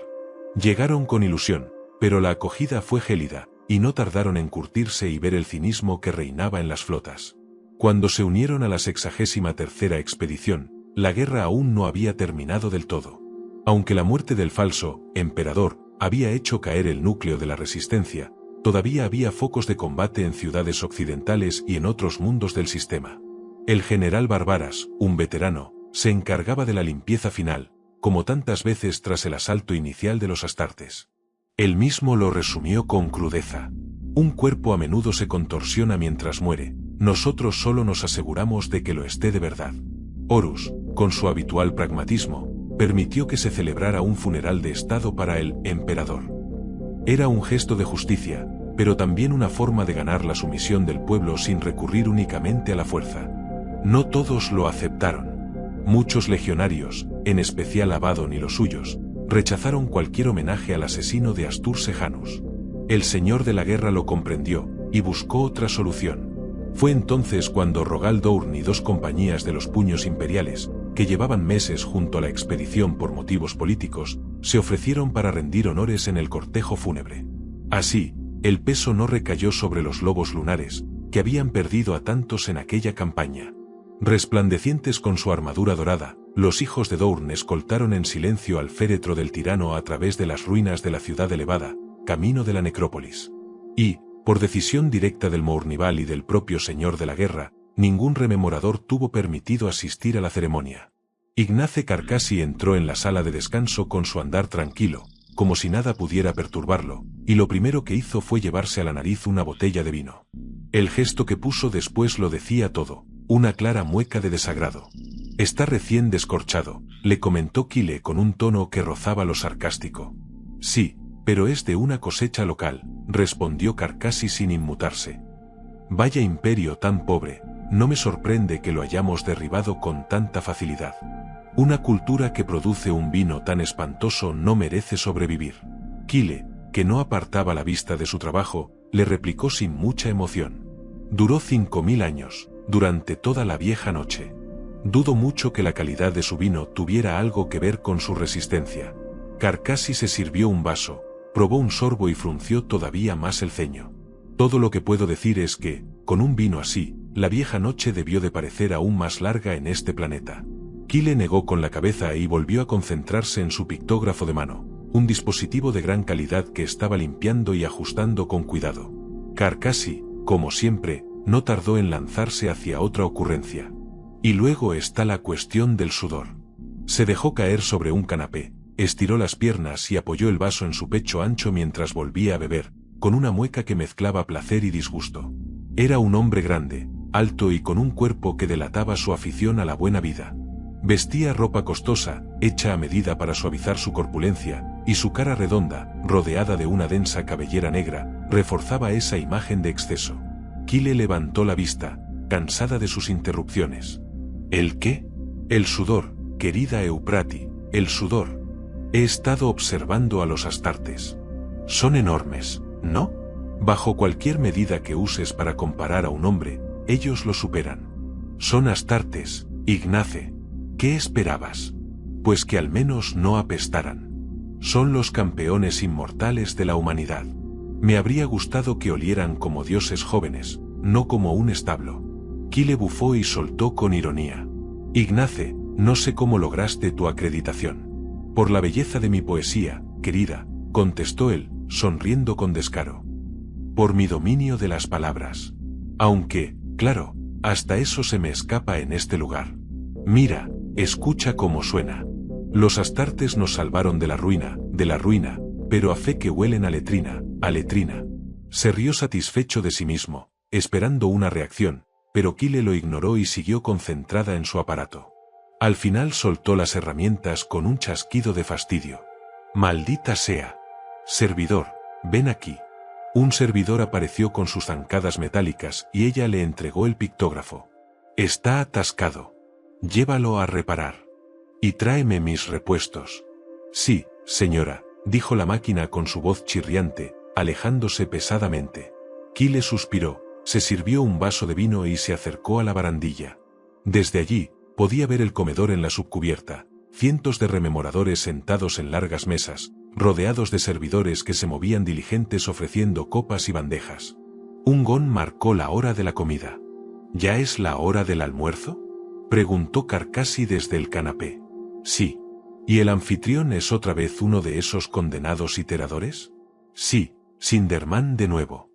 Llegaron con ilusión, pero la acogida fue gélida, y no tardaron en curtirse y ver el cinismo que reinaba en las flotas. Cuando se unieron a la 63ª expedición, la guerra aún no había terminado del todo. Aunque la muerte del falso emperador había hecho caer el núcleo de la resistencia, todavía había focos de combate en ciudades occidentales y en otros mundos del sistema. El general Barbaras, un veterano, se encargaba de la limpieza final, como tantas veces tras el asalto inicial de los Astartes. Él mismo lo resumió con crudeza. Un cuerpo a menudo se contorsiona mientras muere, nosotros solo nos aseguramos de que lo esté de verdad. Horus, con su habitual pragmatismo, permitió que se celebrara un funeral de estado para el emperador. Era un gesto de justicia, pero también una forma de ganar la sumisión del pueblo sin recurrir únicamente a la fuerza. No todos lo aceptaron. Muchos legionarios, en especial Abaddon y los suyos, rechazaron cualquier homenaje al asesino de Astur Sejanus. El señor de la guerra lo comprendió, y buscó otra solución. Fue entonces cuando Rogal Dorn y 2 compañías de los puños imperiales, que llevaban meses junto a la expedición por motivos políticos, se ofrecieron para rendir honores en el cortejo fúnebre. Así, el peso no recayó sobre los lobos lunares, que habían perdido a tantos en aquella campaña. Resplandecientes con su armadura dorada, los hijos de Dorn escoltaron en silencio al féretro del tirano a través de las ruinas de la ciudad elevada, camino de la necrópolis. Y, por decisión directa del Mournival y del propio señor de la guerra, ningún rememorador tuvo permitido asistir a la ceremonia. Ignace Carcassi entró en la sala de descanso con su andar tranquilo, como si nada pudiera perturbarlo, y lo primero que hizo fue llevarse a la nariz una botella de vino. El gesto que puso después lo decía todo, una clara mueca de desagrado. Está recién descorchado, le comentó Kyle con un tono que rozaba lo sarcástico. Sí, pero es de una cosecha local, respondió Carcassi sin inmutarse. Vaya imperio tan pobre, no me sorprende que lo hayamos derribado con tanta facilidad. Una cultura que produce un vino tan espantoso no merece sobrevivir. Kyle, que no apartaba la vista de su trabajo, le replicó sin mucha emoción. Duró 5000 años, durante toda la vieja noche. Dudo mucho que la calidad de su vino tuviera algo que ver con su resistencia. Carcassi se sirvió un vaso, probó un sorbo y frunció todavía más el ceño. Todo lo que puedo decir es que, con un vino así, la vieja noche debió de parecer aún más larga en este planeta. Kyle negó con la cabeza y volvió a concentrarse en su pictógrafo de mano, un dispositivo de gran calidad que estaba limpiando y ajustando con cuidado. Carcassi, como siempre, no tardó en lanzarse hacia otra ocurrencia. Y luego está la cuestión del sudor. Se dejó caer sobre un canapé, estiró las piernas y apoyó el vaso en su pecho ancho mientras volvía a beber, con una mueca que mezclaba placer y disgusto. Era un hombre grande, alto y con un cuerpo que delataba su afición a la buena vida. Vestía ropa costosa, hecha a medida para suavizar su corpulencia, y su cara redonda, rodeada de una densa cabellera negra, reforzaba esa imagen de exceso. Kyle levantó la vista, cansada de sus interrupciones. ¿El qué? El sudor, querida Euprati, el sudor. He estado observando a los astartes. Son enormes, ¿no? Bajo cualquier medida que uses para comparar a un hombre, ellos lo superan. Son astartes, Ignace. ¿Qué esperabas? Pues que al menos no apestaran. Son los campeones inmortales de la humanidad. Me habría gustado que olieran como dioses jóvenes, no como un establo. Kyle bufó y soltó con ironía. Ignace, no sé cómo lograste tu acreditación. Por la belleza de mi poesía, querida, contestó él, sonriendo con descaro. Por mi dominio de las palabras. Aunque, claro, hasta eso se me escapa en este lugar. Mira, escucha cómo suena. Los astartes nos salvaron de la ruina, pero a fe que huelen a letrina, a letrina. Se rió satisfecho de sí mismo, esperando una reacción, pero Kyle lo ignoró y siguió concentrada en su aparato. Al final soltó las herramientas con un chasquido de fastidio. Maldita sea. Servidor, ven aquí. Un servidor apareció con sus zancadas metálicas y ella le entregó el pictógrafo. Está atascado. Llévalo a reparar. Y tráeme mis repuestos. Sí, señora, dijo la máquina con su voz chirriante, alejándose pesadamente. Kyle suspiró, se sirvió un vaso de vino y se acercó a la barandilla. Desde allí, podía ver el comedor en la subcubierta, cientos de rememoradores sentados en largas mesas, rodeados de servidores que se movían diligentes ofreciendo copas y bandejas. Un gong marcó la hora de la comida. ¿Ya es la hora del almuerzo?, preguntó Carcassi desde el canapé. Sí. ¿Y el anfitrión es otra vez uno de esos condenados iteradores? Sí, Sinderman de nuevo.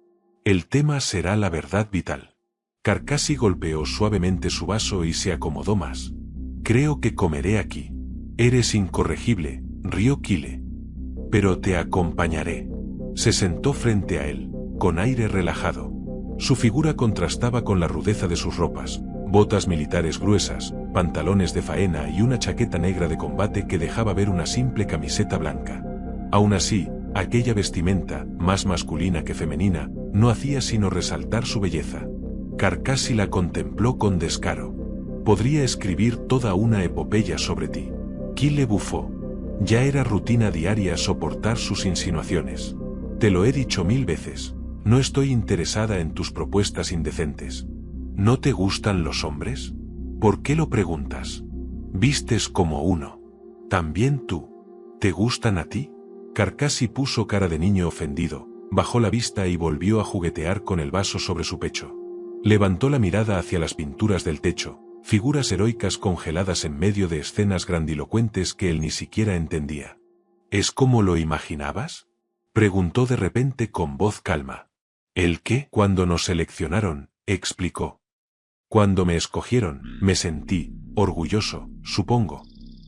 El tema será la verdad vital. Carcassi golpeó suavemente su vaso y se acomodó más. Creo que comeré aquí. Eres incorregible, rió Kyle. Pero te acompañaré. Se sentó frente a él, con aire relajado. Su figura contrastaba con la rudeza de sus ropas, botas militares gruesas, pantalones de faena y una chaqueta negra de combate que dejaba ver una simple camiseta blanca. Aún así, aquella vestimenta, más masculina que femenina, no hacía sino resaltar su belleza. Carcassi la contempló con descaro. Podría escribir toda una epopeya sobre ti. Kyle bufó. Ya era rutina diaria soportar sus insinuaciones. Te lo he dicho 1000 veces. No estoy interesada en tus propuestas indecentes. ¿No te gustan los hombres? ¿Por qué lo preguntas? Vistes como uno. ¿También tú? ¿Te gustan a ti? Carcassi puso cara de niño ofendido, bajó la vista y volvió a juguetear con el vaso sobre su pecho. Levantó la mirada hacia las pinturas del techo, figuras heroicas congeladas en medio de escenas grandilocuentes que él ni siquiera entendía. ¿Es como lo imaginabas?, preguntó de repente con voz calma. ¿El qué? Cuando nos seleccionaron, explicó. Cuando me escogieron, me sentí orgulloso, supongo.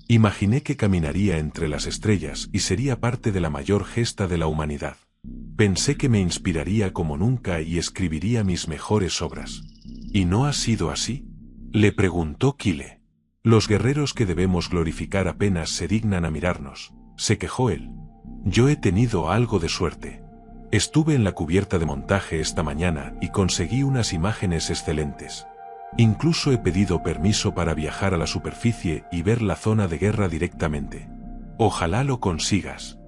Imaginé que caminaría entre las estrellas y sería parte de la mayor gesta de la humanidad. Pensé que me inspiraría como nunca y escribiría mis mejores obras. ¿Y no ha sido así?, le preguntó Kyle. Los guerreros que debemos glorificar apenas se dignan a mirarnos, se quejó él. Yo he tenido algo de suerte. Estuve en la cubierta de montaje esta mañana y conseguí unas imágenes excelentes. Incluso he pedido permiso para viajar a la superficie y ver la zona de guerra directamente. Ojalá lo consigas.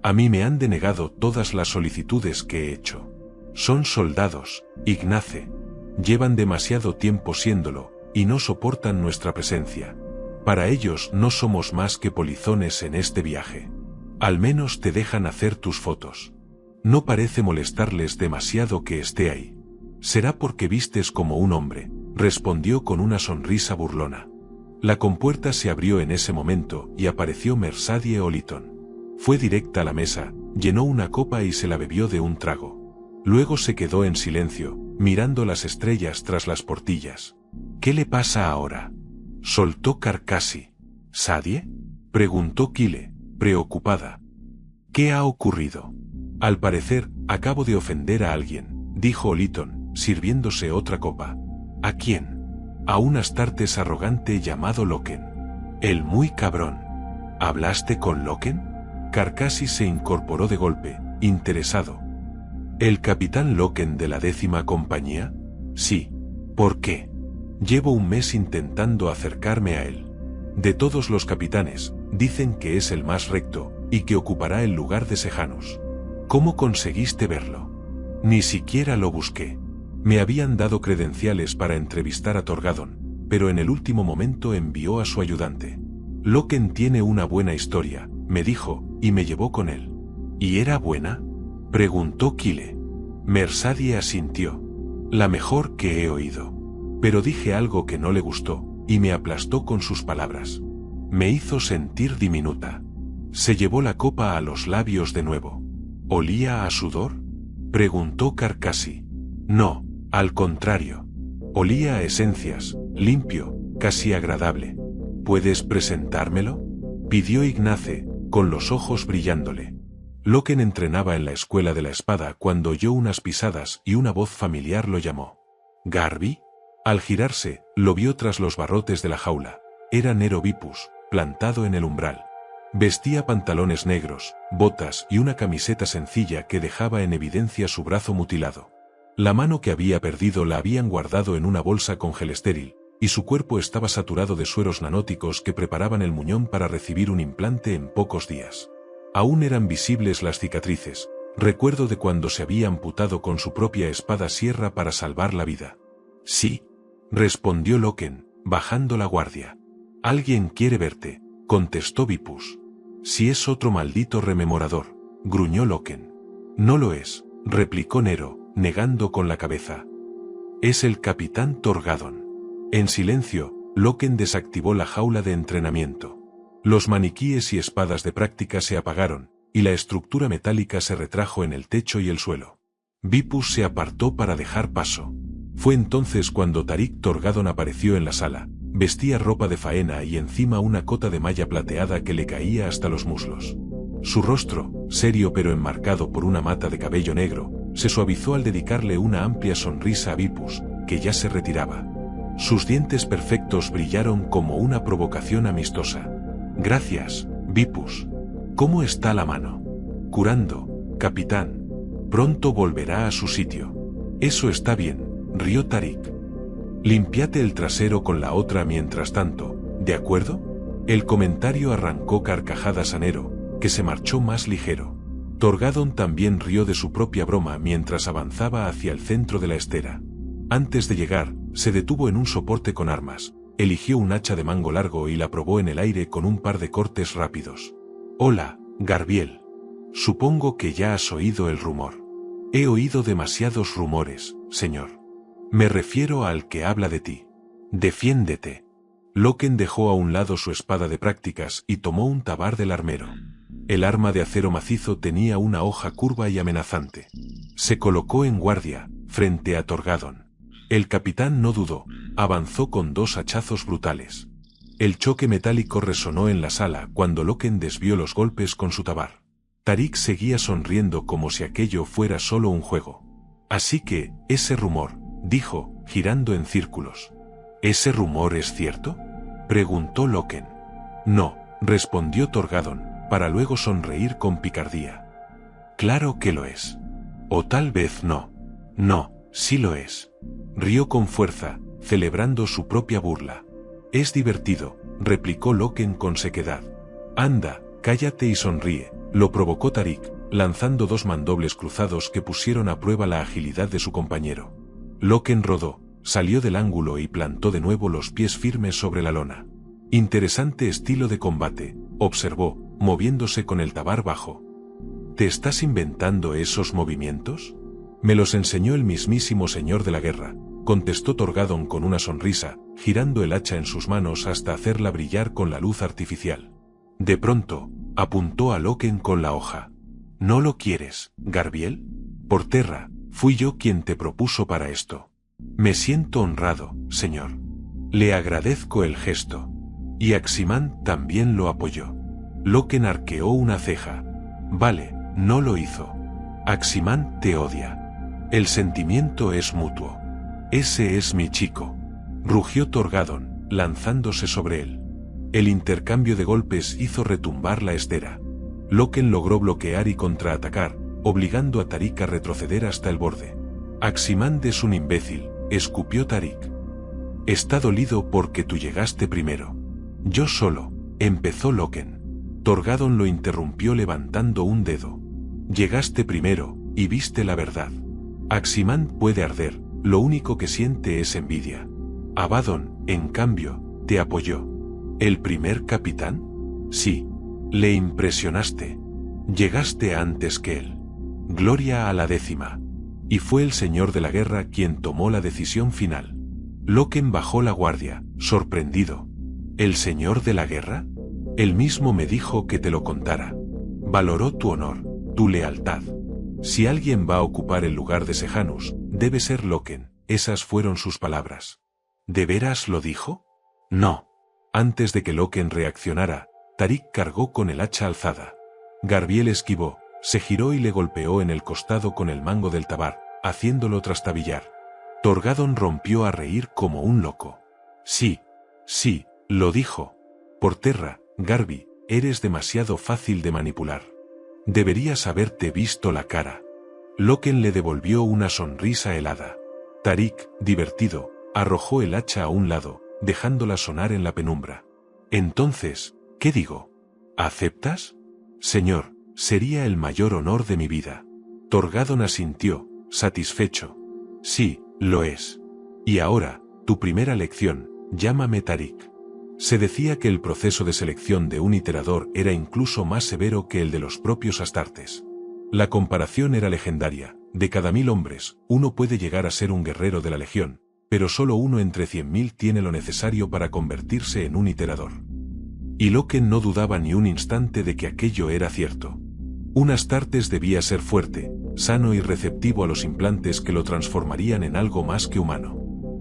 A mí me han denegado todas las solicitudes que he hecho. Son soldados, Ignace. Llevan demasiado tiempo siéndolo, y no soportan nuestra presencia. Para ellos no somos más que polizones en este viaje. Al menos te dejan hacer tus fotos. No parece molestarles demasiado que esté ahí. Será porque vistes como un hombre, respondió con una sonrisa burlona. La compuerta se abrió en ese momento y apareció Mersadie Oliton. Fue directa a la mesa, llenó una copa y se la bebió de un trago. Luego se quedó en silencio, mirando las estrellas tras las portillas. ¿Qué le pasa ahora?, soltó Carcassi. ¿Sadie?, preguntó Kyle, preocupada. ¿Qué ha ocurrido? Al parecer, acabo de ofender a alguien, dijo Oliton, sirviéndose otra copa. ¿A quién? A un astartes arrogante llamado Loken. El muy cabrón. ¿Hablaste con Loken? Carcassi se incorporó de golpe, interesado. ¿El capitán Loken de la 10ª compañía? Sí. ¿Por qué? Llevo un mes intentando acercarme a él. De todos los capitanes, dicen que es el más recto, y que ocupará el lugar de Sejanus. ¿Cómo conseguiste verlo? Ni siquiera lo busqué. Me habían dado credenciales para entrevistar a Torgadon, pero en el último momento envió a su ayudante. Loken tiene una buena historia, me dijo, y me llevó con él. ¿Y era buena?, preguntó Kyle. Mersadie asintió. La mejor que he oído. Pero dije algo que no le gustó, y me aplastó con sus palabras. Me hizo sentir diminuta. Se llevó la copa a los labios de nuevo. ¿Olía a sudor?, preguntó Carcassi. No, al contrario. Olía a esencias, limpio, casi agradable. ¿Puedes presentármelo?, pidió Ignace, con los ojos brillándole. Loken entrenaba en la escuela de la espada cuando oyó unas pisadas y una voz familiar lo llamó. ¿Garby? Al girarse, lo vio tras los barrotes de la jaula. Era Nero Vipus, plantado en el umbral. Vestía pantalones negros, botas y una camiseta sencilla que dejaba en evidencia su brazo mutilado. La mano que había perdido la habían guardado en una bolsa con gel estéril, y su cuerpo estaba saturado de sueros nanóticos que preparaban el muñón para recibir un implante en pocos días. Aún eran visibles las cicatrices, recuerdo de cuando se había amputado con su propia espada sierra para salvar la vida. Sí, respondió Loken, bajando la guardia. Alguien quiere verte, contestó Vipus. Si es otro maldito rememorador, gruñó Loken. No lo es, replicó Nero, negando con la cabeza. Es el capitán Torgadon. En silencio, Loken desactivó la jaula de entrenamiento. Los maniquíes y espadas de práctica se apagaron, y la estructura metálica se retrajo en el techo y el suelo. Vipus se apartó para dejar paso. Fue entonces cuando Tarik Torgadon apareció en la sala. Vestía ropa de faena y encima una cota de malla plateada que le caía hasta los muslos. Su rostro, serio pero enmarcado por una mata de cabello negro, se suavizó al dedicarle una amplia sonrisa a Vipus, que ya se retiraba. Sus dientes perfectos brillaron como una provocación amistosa. Gracias, Vipus. ¿Cómo está la mano? Curando, capitán. Pronto volverá a su sitio. Eso está bien, rió Tarik. Limpiate el trasero con la otra mientras tanto, ¿de acuerdo? El comentario arrancó carcajadas a Nero, que se marchó más ligero. Torgadon también rió de su propia broma mientras avanzaba hacia el centro de la estera. Antes de llegar, se detuvo en un soporte con armas, eligió un hacha de mango largo y la probó en el aire con un par de cortes rápidos. Hola, Garbiel. Supongo que ya has oído el rumor. He oído demasiados rumores, señor. Me refiero al que habla de ti. Defiéndete. Loken dejó a un lado su espada de prácticas y tomó un tabar del armero. El arma de acero macizo tenía una hoja curva y amenazante. Se colocó en guardia, frente a Torgadon. El capitán no dudó, avanzó con 2 hachazos brutales. El choque metálico resonó en la sala cuando Loken desvió los golpes con su tabar. Tarik seguía sonriendo como si aquello fuera solo un juego. Así que, ese rumor, dijo, girando en círculos. ¿Ese rumor es cierto?, preguntó Loken. No, respondió Torgadon, para luego sonreír con picardía. Claro que lo es. O tal vez no. No, sí lo es. Rió con fuerza, celebrando su propia burla. Es divertido, replicó Loken con sequedad. Anda, cállate y sonríe, lo provocó Tarik, lanzando 2 mandobles cruzados que pusieron a prueba la agilidad de su compañero. Loken rodó, salió del ángulo y plantó de nuevo los pies firmes sobre la lona. Interesante estilo de combate, observó, moviéndose con el tabar bajo. ¿Te estás inventando esos movimientos? Me los enseñó el mismísimo señor de la guerra, contestó Torgadon con una sonrisa, girando el hacha en sus manos hasta hacerla brillar con la luz artificial. De pronto, apuntó a Loken con la hoja. ¿No lo quieres, Garbiel? Por terra, fui yo quien te propuso para esto. Me siento honrado, señor. Le agradezco el gesto. Y Aximán también lo apoyó. Loken arqueó una ceja. Vale, no lo hizo. Aximán te odia. El sentimiento es mutuo. Ese es mi chico. Rugió Torgadon, lanzándose sobre él. El intercambio de golpes hizo retumbar la estera. Loken logró bloquear y contraatacar, obligando a Tarik a retroceder hasta el borde. Aximand es un imbécil, escupió Tarik. Está dolido porque tú llegaste primero. Yo solo, empezó Loken. Torgadon lo interrumpió levantando un dedo. Llegaste primero, y viste la verdad. Aximand puede arder, lo único que siente es envidia. Abaddon, en cambio, te apoyó. ¿El primer capitán? Sí. Le impresionaste. Llegaste antes que él. Gloria a la 10ª. Y fue el señor de la guerra quien tomó la decisión final. Loken bajó la guardia, sorprendido. ¿El señor de la guerra? Él mismo me dijo que te lo contara. Valoró tu honor, tu lealtad. Si alguien va a ocupar el lugar de Sejanus, debe ser Loken, esas fueron sus palabras. ¿De veras lo dijo? No. Antes de que Loken reaccionara, Tarik cargó con el hacha alzada. Garbiel esquivó, se giró y le golpeó en el costado con el mango del tabar, haciéndolo trastabillar. Torgadon rompió a reír como un loco. Sí, lo dijo. Por terra, Garbi, eres demasiado fácil de manipular. Deberías haberte visto la cara. Loken le devolvió una sonrisa helada. Tarik, divertido, arrojó el hacha a un lado, dejándola sonar en la penumbra. Entonces, ¿qué digo? ¿Aceptas? Señor, sería el mayor honor de mi vida. Torgadon asintió, satisfecho. Sí, lo es. Y ahora, tu primera lección, llámame Tarik. Se decía que el proceso de selección de un iterador era incluso más severo que el de los propios astartes. La comparación era legendaria, de cada 1000 hombres, uno puede llegar a ser un guerrero de la legión, pero solo uno entre 100.000 tiene lo necesario para convertirse en un iterador. Y Loken no dudaba ni un instante de que aquello era cierto. Un astartes debía ser fuerte, sano y receptivo a los implantes que lo transformarían en algo más que humano.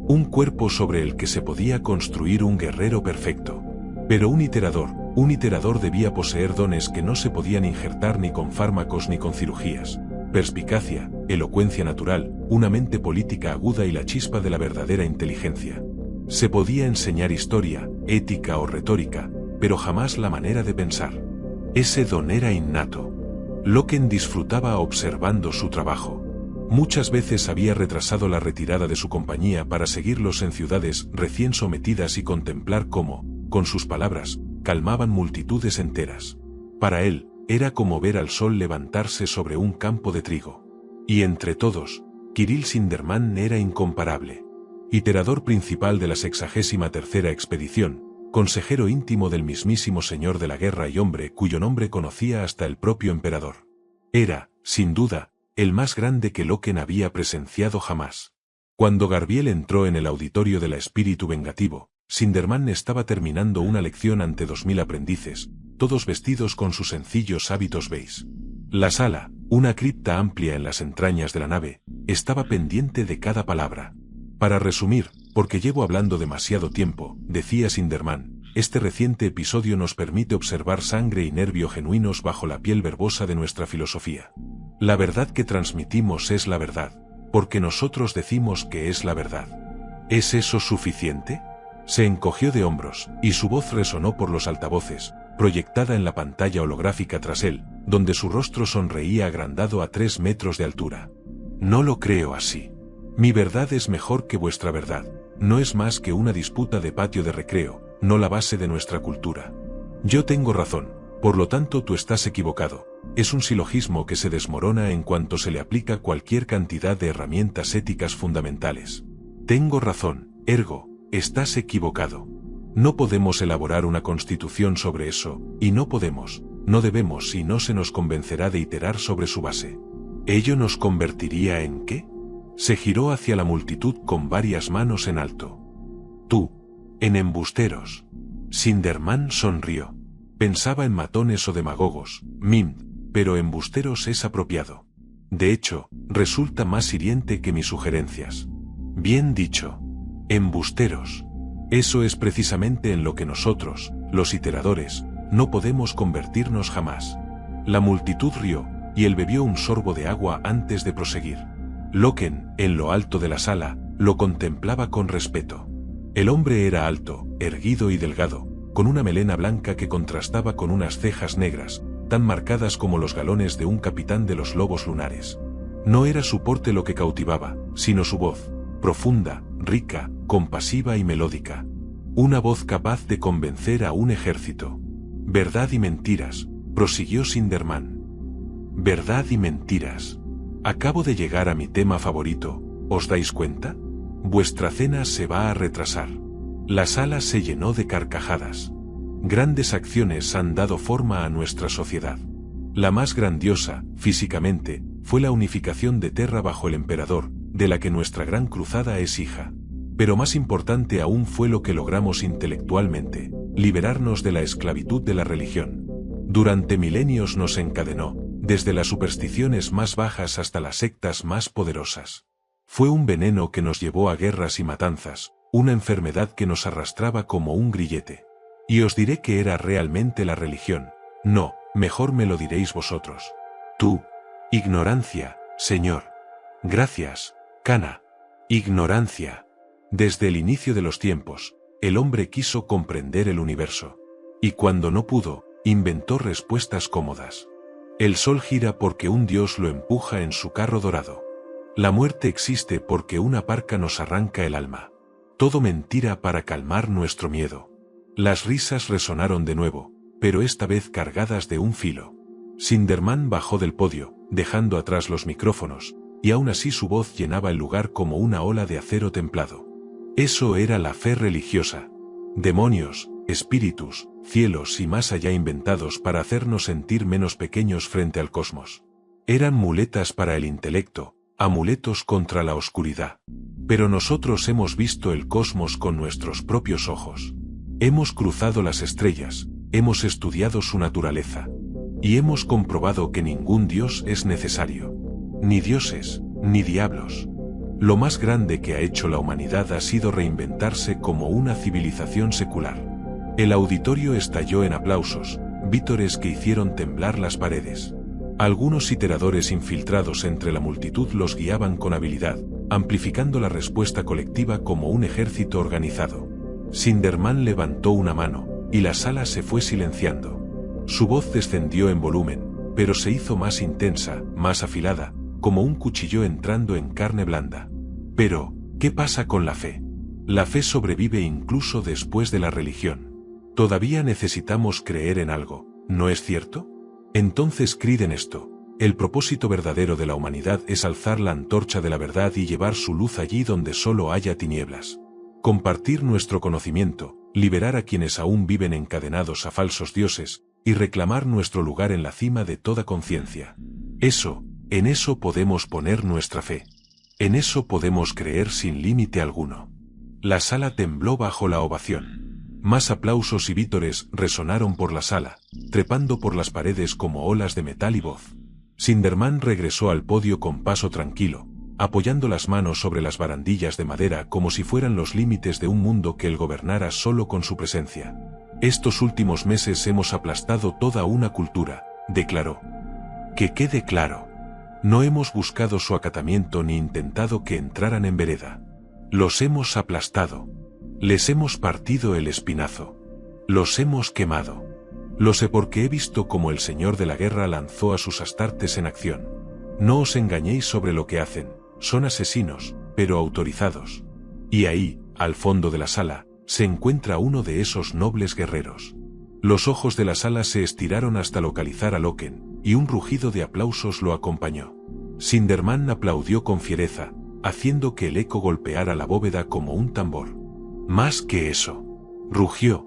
Un cuerpo sobre el que se podía construir un guerrero perfecto. Pero un iterador debía poseer dones que no se podían injertar ni con fármacos ni con cirugías. Perspicacia, elocuencia natural, una mente política aguda y la chispa de la verdadera inteligencia. Se podía enseñar historia, ética o retórica, pero jamás la manera de pensar. Ese don era innato. Loken disfrutaba observando su trabajo. Muchas veces había retrasado la retirada de su compañía para seguirlos en ciudades recién sometidas y contemplar cómo, con sus palabras, calmaban multitudes enteras. Para él, era como ver al sol levantarse sobre un campo de trigo. Y entre todos, Kirill Sindermann era incomparable. Iterador principal de la 63ª expedición, consejero íntimo del mismísimo señor de la guerra y hombre cuyo nombre conocía hasta el propio emperador. Era, sin duda, el más grande que Loken había presenciado jamás. Cuando Garbiel entró en el auditorio de la espíritu vengativo, Sindermann estaba terminando una lección ante 2000 aprendices, todos vestidos con sus sencillos hábitos beige. La sala, una cripta amplia en las entrañas de la nave, estaba pendiente de cada palabra. Para resumir, porque llevo hablando demasiado tiempo, decía Sindermann, este reciente episodio nos permite observar sangre y nervio genuinos bajo la piel verbosa de nuestra filosofía. La verdad que transmitimos es la verdad, porque nosotros decimos que es la verdad. ¿Es eso suficiente? Se encogió de hombros, y su voz resonó por los altavoces, proyectada en la pantalla holográfica tras él, donde su rostro sonreía agrandado a 3 metros de altura. No lo creo así. Mi verdad es mejor que vuestra verdad, no es más que una disputa de patio de recreo, no la base de nuestra cultura. Yo tengo razón, por lo tanto tú estás equivocado. Es un silogismo que se desmorona en cuanto se le aplica cualquier cantidad de herramientas éticas fundamentales. Tengo razón, Ergo, estás equivocado. No podemos elaborar una constitución sobre eso, y no podemos, no debemos y no se nos convencerá de iterar sobre su base. ¿Ello nos convertiría en qué? Se giró hacia la multitud con varias manos en alto. Tú, en embusteros. Sinderman sonrió. Pensaba en matones o demagogos, pero embusteros es apropiado. De hecho, resulta más hiriente que mis sugerencias. Bien dicho. Embusteros. Eso es precisamente en lo que nosotros, los iteradores, no podemos convertirnos jamás. La multitud rió, y él bebió un sorbo de agua antes de proseguir. Loken, en lo alto de la sala, lo contemplaba con respeto. El hombre era alto, erguido y delgado, con una melena blanca que contrastaba con unas cejas negras, tan marcadas como los galones de un capitán de los lobos lunares. No era su porte lo que cautivaba, sino su voz, profunda, rica, compasiva y melódica. Una voz capaz de convencer a un ejército. Verdad y mentiras, prosiguió Sinderman. Verdad y mentiras. Acabo de llegar a mi tema favorito, ¿os dais cuenta? Vuestra cena se va a retrasar. La sala se llenó de carcajadas. Grandes acciones han dado forma a nuestra sociedad. La más grandiosa, físicamente, fue la unificación de Terra bajo el emperador, de la que nuestra gran cruzada es hija. Pero más importante aún fue lo que logramos intelectualmente, liberarnos de la esclavitud de la religión. Durante milenios nos encadenó, desde las supersticiones más bajas hasta las sectas más poderosas. Fue un veneno que nos llevó a guerras y matanzas, una enfermedad que nos arrastraba como un grillete. Y os diré que era realmente la religión. No, mejor me lo diréis vosotros. Tú. Ignorancia, señor. Gracias, Kana. Ignorancia. Desde el inicio de los tiempos, el hombre quiso comprender el universo. Y cuando no pudo, inventó respuestas cómodas. El sol gira porque un dios lo empuja en su carro dorado. La muerte existe porque una parca nos arranca el alma. Todo mentira para calmar nuestro miedo. Las risas resonaron de nuevo, pero esta vez cargadas de un filo. Sinderman bajó del podio, dejando atrás los micrófonos, y aún así su voz llenaba el lugar como una ola de acero templado. Eso era la fe religiosa. Demonios, espíritus, cielos y más allá inventados para hacernos sentir menos pequeños frente al cosmos. Eran muletas para el intelecto, amuletos contra la oscuridad. Pero nosotros hemos visto el cosmos con nuestros propios ojos. Hemos cruzado las estrellas, hemos estudiado su naturaleza. Y hemos comprobado que ningún dios es necesario. Ni dioses, ni diablos. Lo más grande que ha hecho la humanidad ha sido reinventarse como una civilización secular. El auditorio estalló en aplausos, vítores que hicieron temblar las paredes. Algunos iteradores infiltrados entre la multitud los guiaban con habilidad, amplificando la respuesta colectiva como un ejército organizado. Sinderman levantó una mano, y la sala se fue silenciando. Su voz descendió en volumen, pero se hizo más intensa, más afilada, como un cuchillo entrando en carne blanda. Pero, ¿qué pasa con la fe? La fe sobrevive incluso después de la religión. Todavía necesitamos creer en algo, ¿no es cierto? Entonces creed en esto. El propósito verdadero de la humanidad es alzar la antorcha de la verdad y llevar su luz allí donde solo haya tinieblas. Compartir nuestro conocimiento, liberar a quienes aún viven encadenados a falsos dioses, y reclamar nuestro lugar en la cima de toda conciencia. En eso podemos poner nuestra fe. En eso podemos creer sin límite alguno. La sala tembló bajo la ovación. Más aplausos y vítores resonaron por la sala, trepando por las paredes como olas de metal y voz. Sinderman regresó al podio con paso tranquilo, apoyando las manos sobre las barandillas de madera como si fueran los límites de un mundo que él gobernara solo con su presencia. Estos últimos meses hemos aplastado toda una cultura, declaró. Que quede claro. No hemos buscado su acatamiento ni intentado que entraran en vereda. Los hemos aplastado. Les hemos partido el espinazo. Los hemos quemado. Lo sé porque he visto cómo el señor de la guerra lanzó a sus astartes en acción. No os engañéis sobre lo que hacen, son asesinos, pero autorizados. Y ahí, al fondo de la sala, se encuentra uno de esos nobles guerreros. Los ojos de la sala se estiraron hasta localizar a Loken, y un rugido de aplausos lo acompañó. Sinderman aplaudió con fiereza, haciendo que el eco golpeara la bóveda como un tambor. «Más que eso», rugió.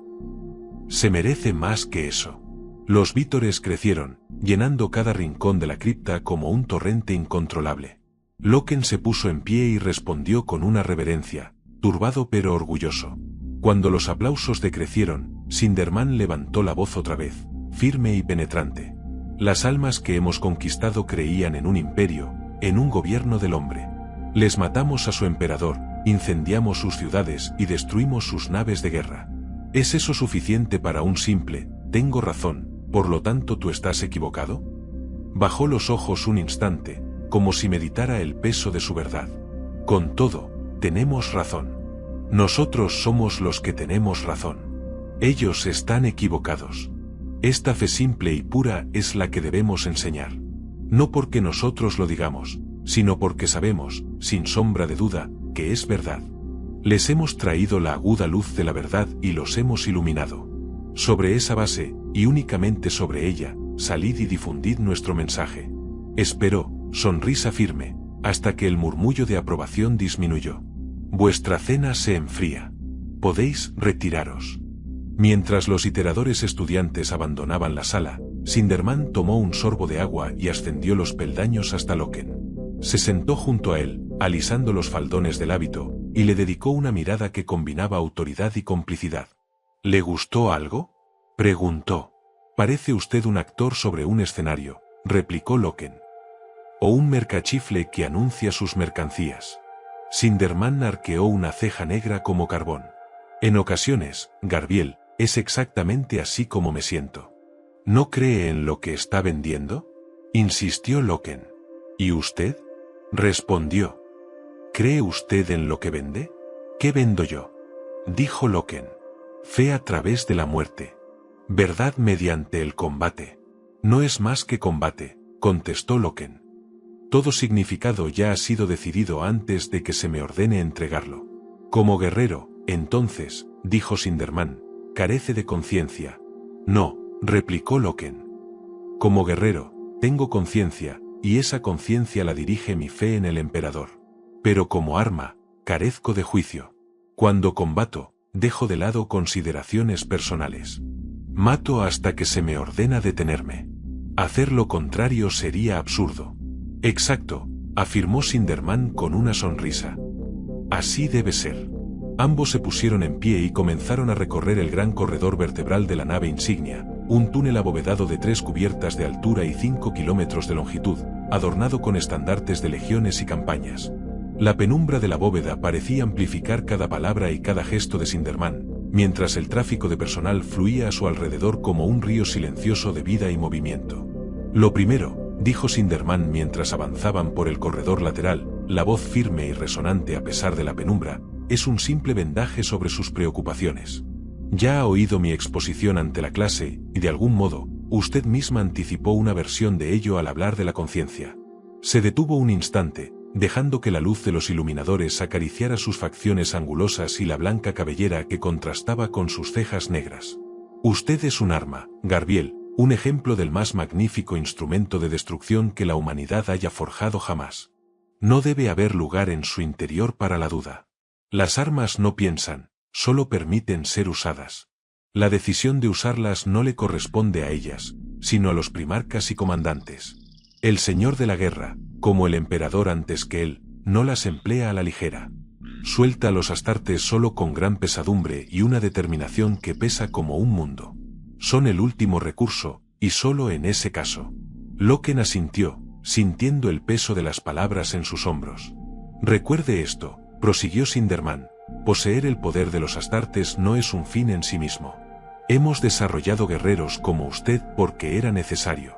«Se merece más que eso». Los vítores crecieron, llenando cada rincón de la cripta como un torrente incontrolable. Loken se puso en pie y respondió con una reverencia, turbado pero orgulloso. Cuando los aplausos decrecieron, Sinderman levantó la voz otra vez, firme y penetrante. «Las almas que hemos conquistado creían en un imperio, en un gobierno del hombre. Les matamos a su emperador, incendiamos sus ciudades y destruimos sus naves de guerra. ¿Es eso suficiente para un simple, tengo razón, por lo tanto tú estás equivocado?» Bajó los ojos un instante, como si meditara el peso de su verdad. «Con todo, tenemos razón. Nosotros somos los que tenemos razón. Ellos están equivocados. Esta fe simple y pura es la que debemos enseñar. No porque nosotros lo digamos, sino porque sabemos, sin sombra de duda, que es verdad. Les hemos traído la aguda luz de la verdad y los hemos iluminado. Sobre esa base, y únicamente sobre ella, salid y difundid nuestro mensaje». Esperó, sonrisa firme, hasta que el murmullo de aprobación disminuyó. «Vuestra cena se enfría. Podéis retiraros». Mientras los iteradores estudiantes abandonaban la sala, Sinderman tomó un sorbo de agua y ascendió los peldaños hasta Loken. Se sentó junto a él, alisando los faldones del hábito, y le dedicó una mirada que combinaba autoridad y complicidad. «¿Le gustó algo?», preguntó. «Parece usted un actor sobre un escenario», replicó Loken. «O un mercachifle que anuncia sus mercancías». Sinderman arqueó una ceja negra como carbón. «En ocasiones, Garbiel, es exactamente así como me siento». «¿No cree en lo que está vendiendo?», insistió Loken. «¿Y usted?», respondió. «¿Cree usted en lo que vende?». «¿Qué vendo yo?», dijo Loken. «Fe a través de la muerte. Verdad mediante el combate». «No es más que combate», contestó Loken. «Todo significado ya ha sido decidido antes de que se me ordene entregarlo. Como guerrero, entonces», dijo Sinderman, «carece de conciencia». «No», replicó Loken. «Como guerrero, tengo conciencia, y esa conciencia la dirige mi fe en el emperador. Pero como arma, carezco de juicio. Cuando combato, dejo de lado consideraciones personales. Mato hasta que se me ordena detenerme. Hacer lo contrario sería absurdo». «Exacto», afirmó Sinderman con una sonrisa. «Así debe ser». Ambos se pusieron en pie y comenzaron a recorrer el gran corredor vertebral de la nave insignia, un túnel abovedado de 3 cubiertas de altura y 5 kilómetros de longitud, adornado con estandartes de legiones y campañas. La penumbra de la bóveda parecía amplificar cada palabra y cada gesto de Sinderman, mientras el tráfico de personal fluía a su alrededor como un río silencioso de vida y movimiento. «Lo primero», dijo Sinderman mientras avanzaban por el corredor lateral, la voz firme y resonante a pesar de la penumbra, «es un simple vendaje sobre sus preocupaciones. Ya ha oído mi exposición ante la clase, y de algún modo, usted misma anticipó una versión de ello al hablar de la conciencia». Se detuvo un instante, dejando que la luz de los iluminadores acariciara sus facciones angulosas y la blanca cabellera que contrastaba con sus cejas negras. «Usted es un arma, Garbiel, un ejemplo del más magnífico instrumento de destrucción que la humanidad haya forjado jamás. No debe haber lugar en su interior para la duda. Las armas no piensan, solo permiten ser usadas. La decisión de usarlas no le corresponde a ellas, sino a los primarcas y comandantes. El señor de la guerra, como el emperador antes que él, no las emplea a la ligera. Suelta a los astartes solo con gran pesadumbre y una determinación que pesa como un mundo. Son el último recurso, y solo en ese caso». Loken asintió, sintiendo el peso de las palabras en sus hombros. «Recuerde esto», prosiguió Sinderman, «poseer el poder de los astartes no es un fin en sí mismo. Hemos desarrollado guerreros como usted porque era necesario.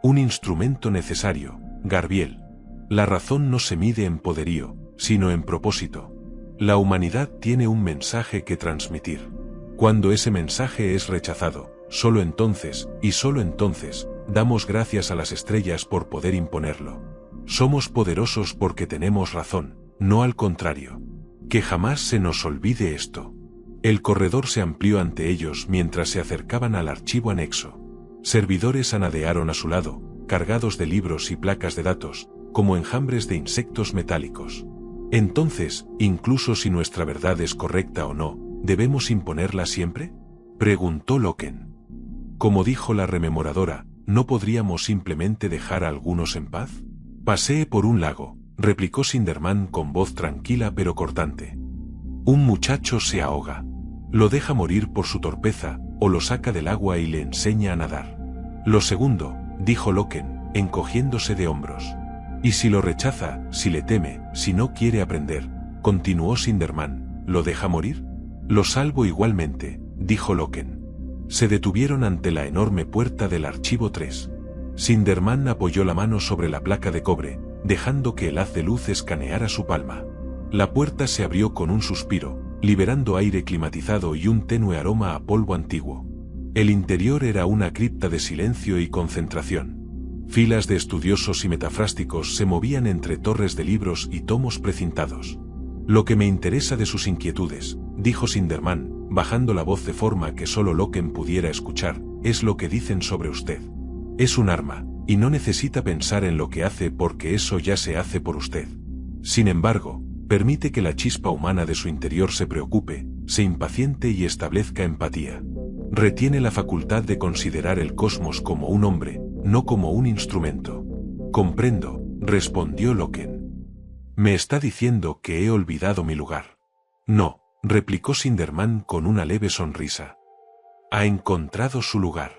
Un instrumento necesario, Garbiel. La razón no se mide en poderío, sino en propósito. La humanidad tiene un mensaje que transmitir. Cuando ese mensaje es rechazado, solo entonces, y solo entonces, damos gracias a las estrellas por poder imponerlo. Somos poderosos porque tenemos razón, no al contrario. Que jamás se nos olvide esto». El corredor se amplió ante ellos mientras se acercaban al archivo anexo. Servidores anadearon a su lado, cargados de libros y placas de datos, como enjambres de insectos metálicos. Entonces, incluso si nuestra verdad es correcta o no, ¿debemos imponerla siempre? Preguntó Loken. Como dijo la rememoradora, ¿no podríamos simplemente dejar a algunos en paz? Pasee por un lago, replicó Sinderman con voz tranquila pero cortante. Un muchacho se ahoga. Lo deja morir por su torpeza, o lo saca del agua y le enseña a nadar. Lo segundo, dijo Loken, encogiéndose de hombros. Y si lo rechaza, si le teme, si no quiere aprender, continuó Sinderman, ¿lo deja morir? Lo salvo igualmente, dijo Loken. Se detuvieron ante la enorme puerta del archivo 3. Sinderman apoyó la mano sobre la placa de cobre, dejando que el haz de luz escaneara su palma. La puerta se abrió con un suspiro, liberando aire climatizado y un tenue aroma a polvo antiguo. El interior era una cripta de silencio y concentración. Filas de estudiosos y metafrásticos se movían entre torres de libros y tomos precintados. Lo que me interesa de sus inquietudes, dijo Sinderman, bajando la voz de forma que solo Loken pudiera escuchar, es lo que dicen sobre usted. Es un arma, y no necesita pensar en lo que hace porque eso ya se hace por usted. Sin embargo, permite que la chispa humana de su interior se preocupe, se impaciente y establezca empatía. Retiene la facultad de considerar el cosmos como un hombre, no como un instrumento. Comprendo, respondió Loken. Me está diciendo que he olvidado mi lugar. No, replicó Sinderman con una leve sonrisa. Ha encontrado su lugar.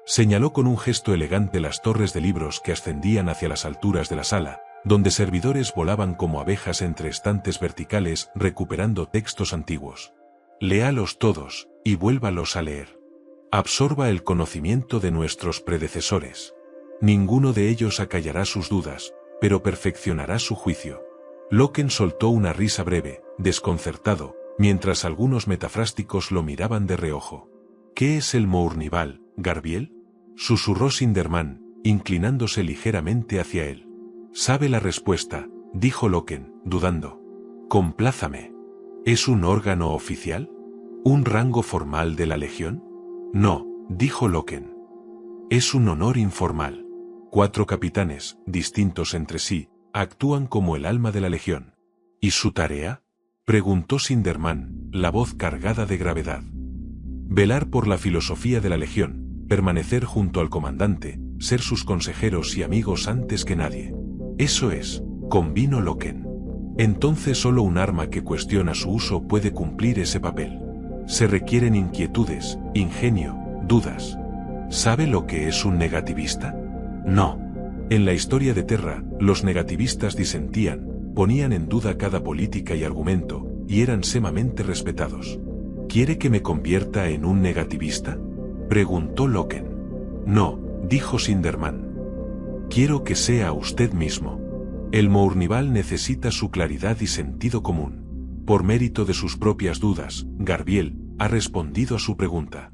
Señaló con un gesto elegante las torres de libros que ascendían hacia las alturas de la sala, donde servidores volaban como abejas entre estantes verticales recuperando textos antiguos. Léalos todos, y vuélvalos a leer. Absorba el conocimiento de nuestros predecesores. Ninguno de ellos acallará sus dudas, pero perfeccionará su juicio. Loken soltó una risa breve, desconcertado, mientras algunos metafrásticos lo miraban de reojo. ¿Qué es el Mournival, Garbiel? Susurró Sinderman, inclinándose ligeramente hacia él. Sabe la respuesta, dijo Loken, dudando. Complázame. ¿Es un órgano oficial? ¿Un rango formal de la Legión? No, dijo Loken. Es un honor informal. 4 capitanes, distintos entre sí, actúan como el alma de la Legión. ¿Y su tarea? Preguntó Sinderman, la voz cargada de gravedad. Velar por la filosofía de la Legión, permanecer junto al comandante, ser sus consejeros y amigos antes que nadie. Eso es, convino Loken. Entonces solo un arma que cuestiona su uso puede cumplir ese papel. Se requieren inquietudes, ingenio, dudas. ¿Sabe lo que es un negativista? No. En la historia de Terra, los negativistas disentían, ponían en duda cada política y argumento, y eran sumamente respetados. ¿Quiere que me convierta en un negativista? Preguntó Loken. No, dijo Sinderman. Quiero que sea usted mismo. El Mournival necesita su claridad y sentido común. Por mérito de sus propias dudas, Garbiel ha respondido a su pregunta.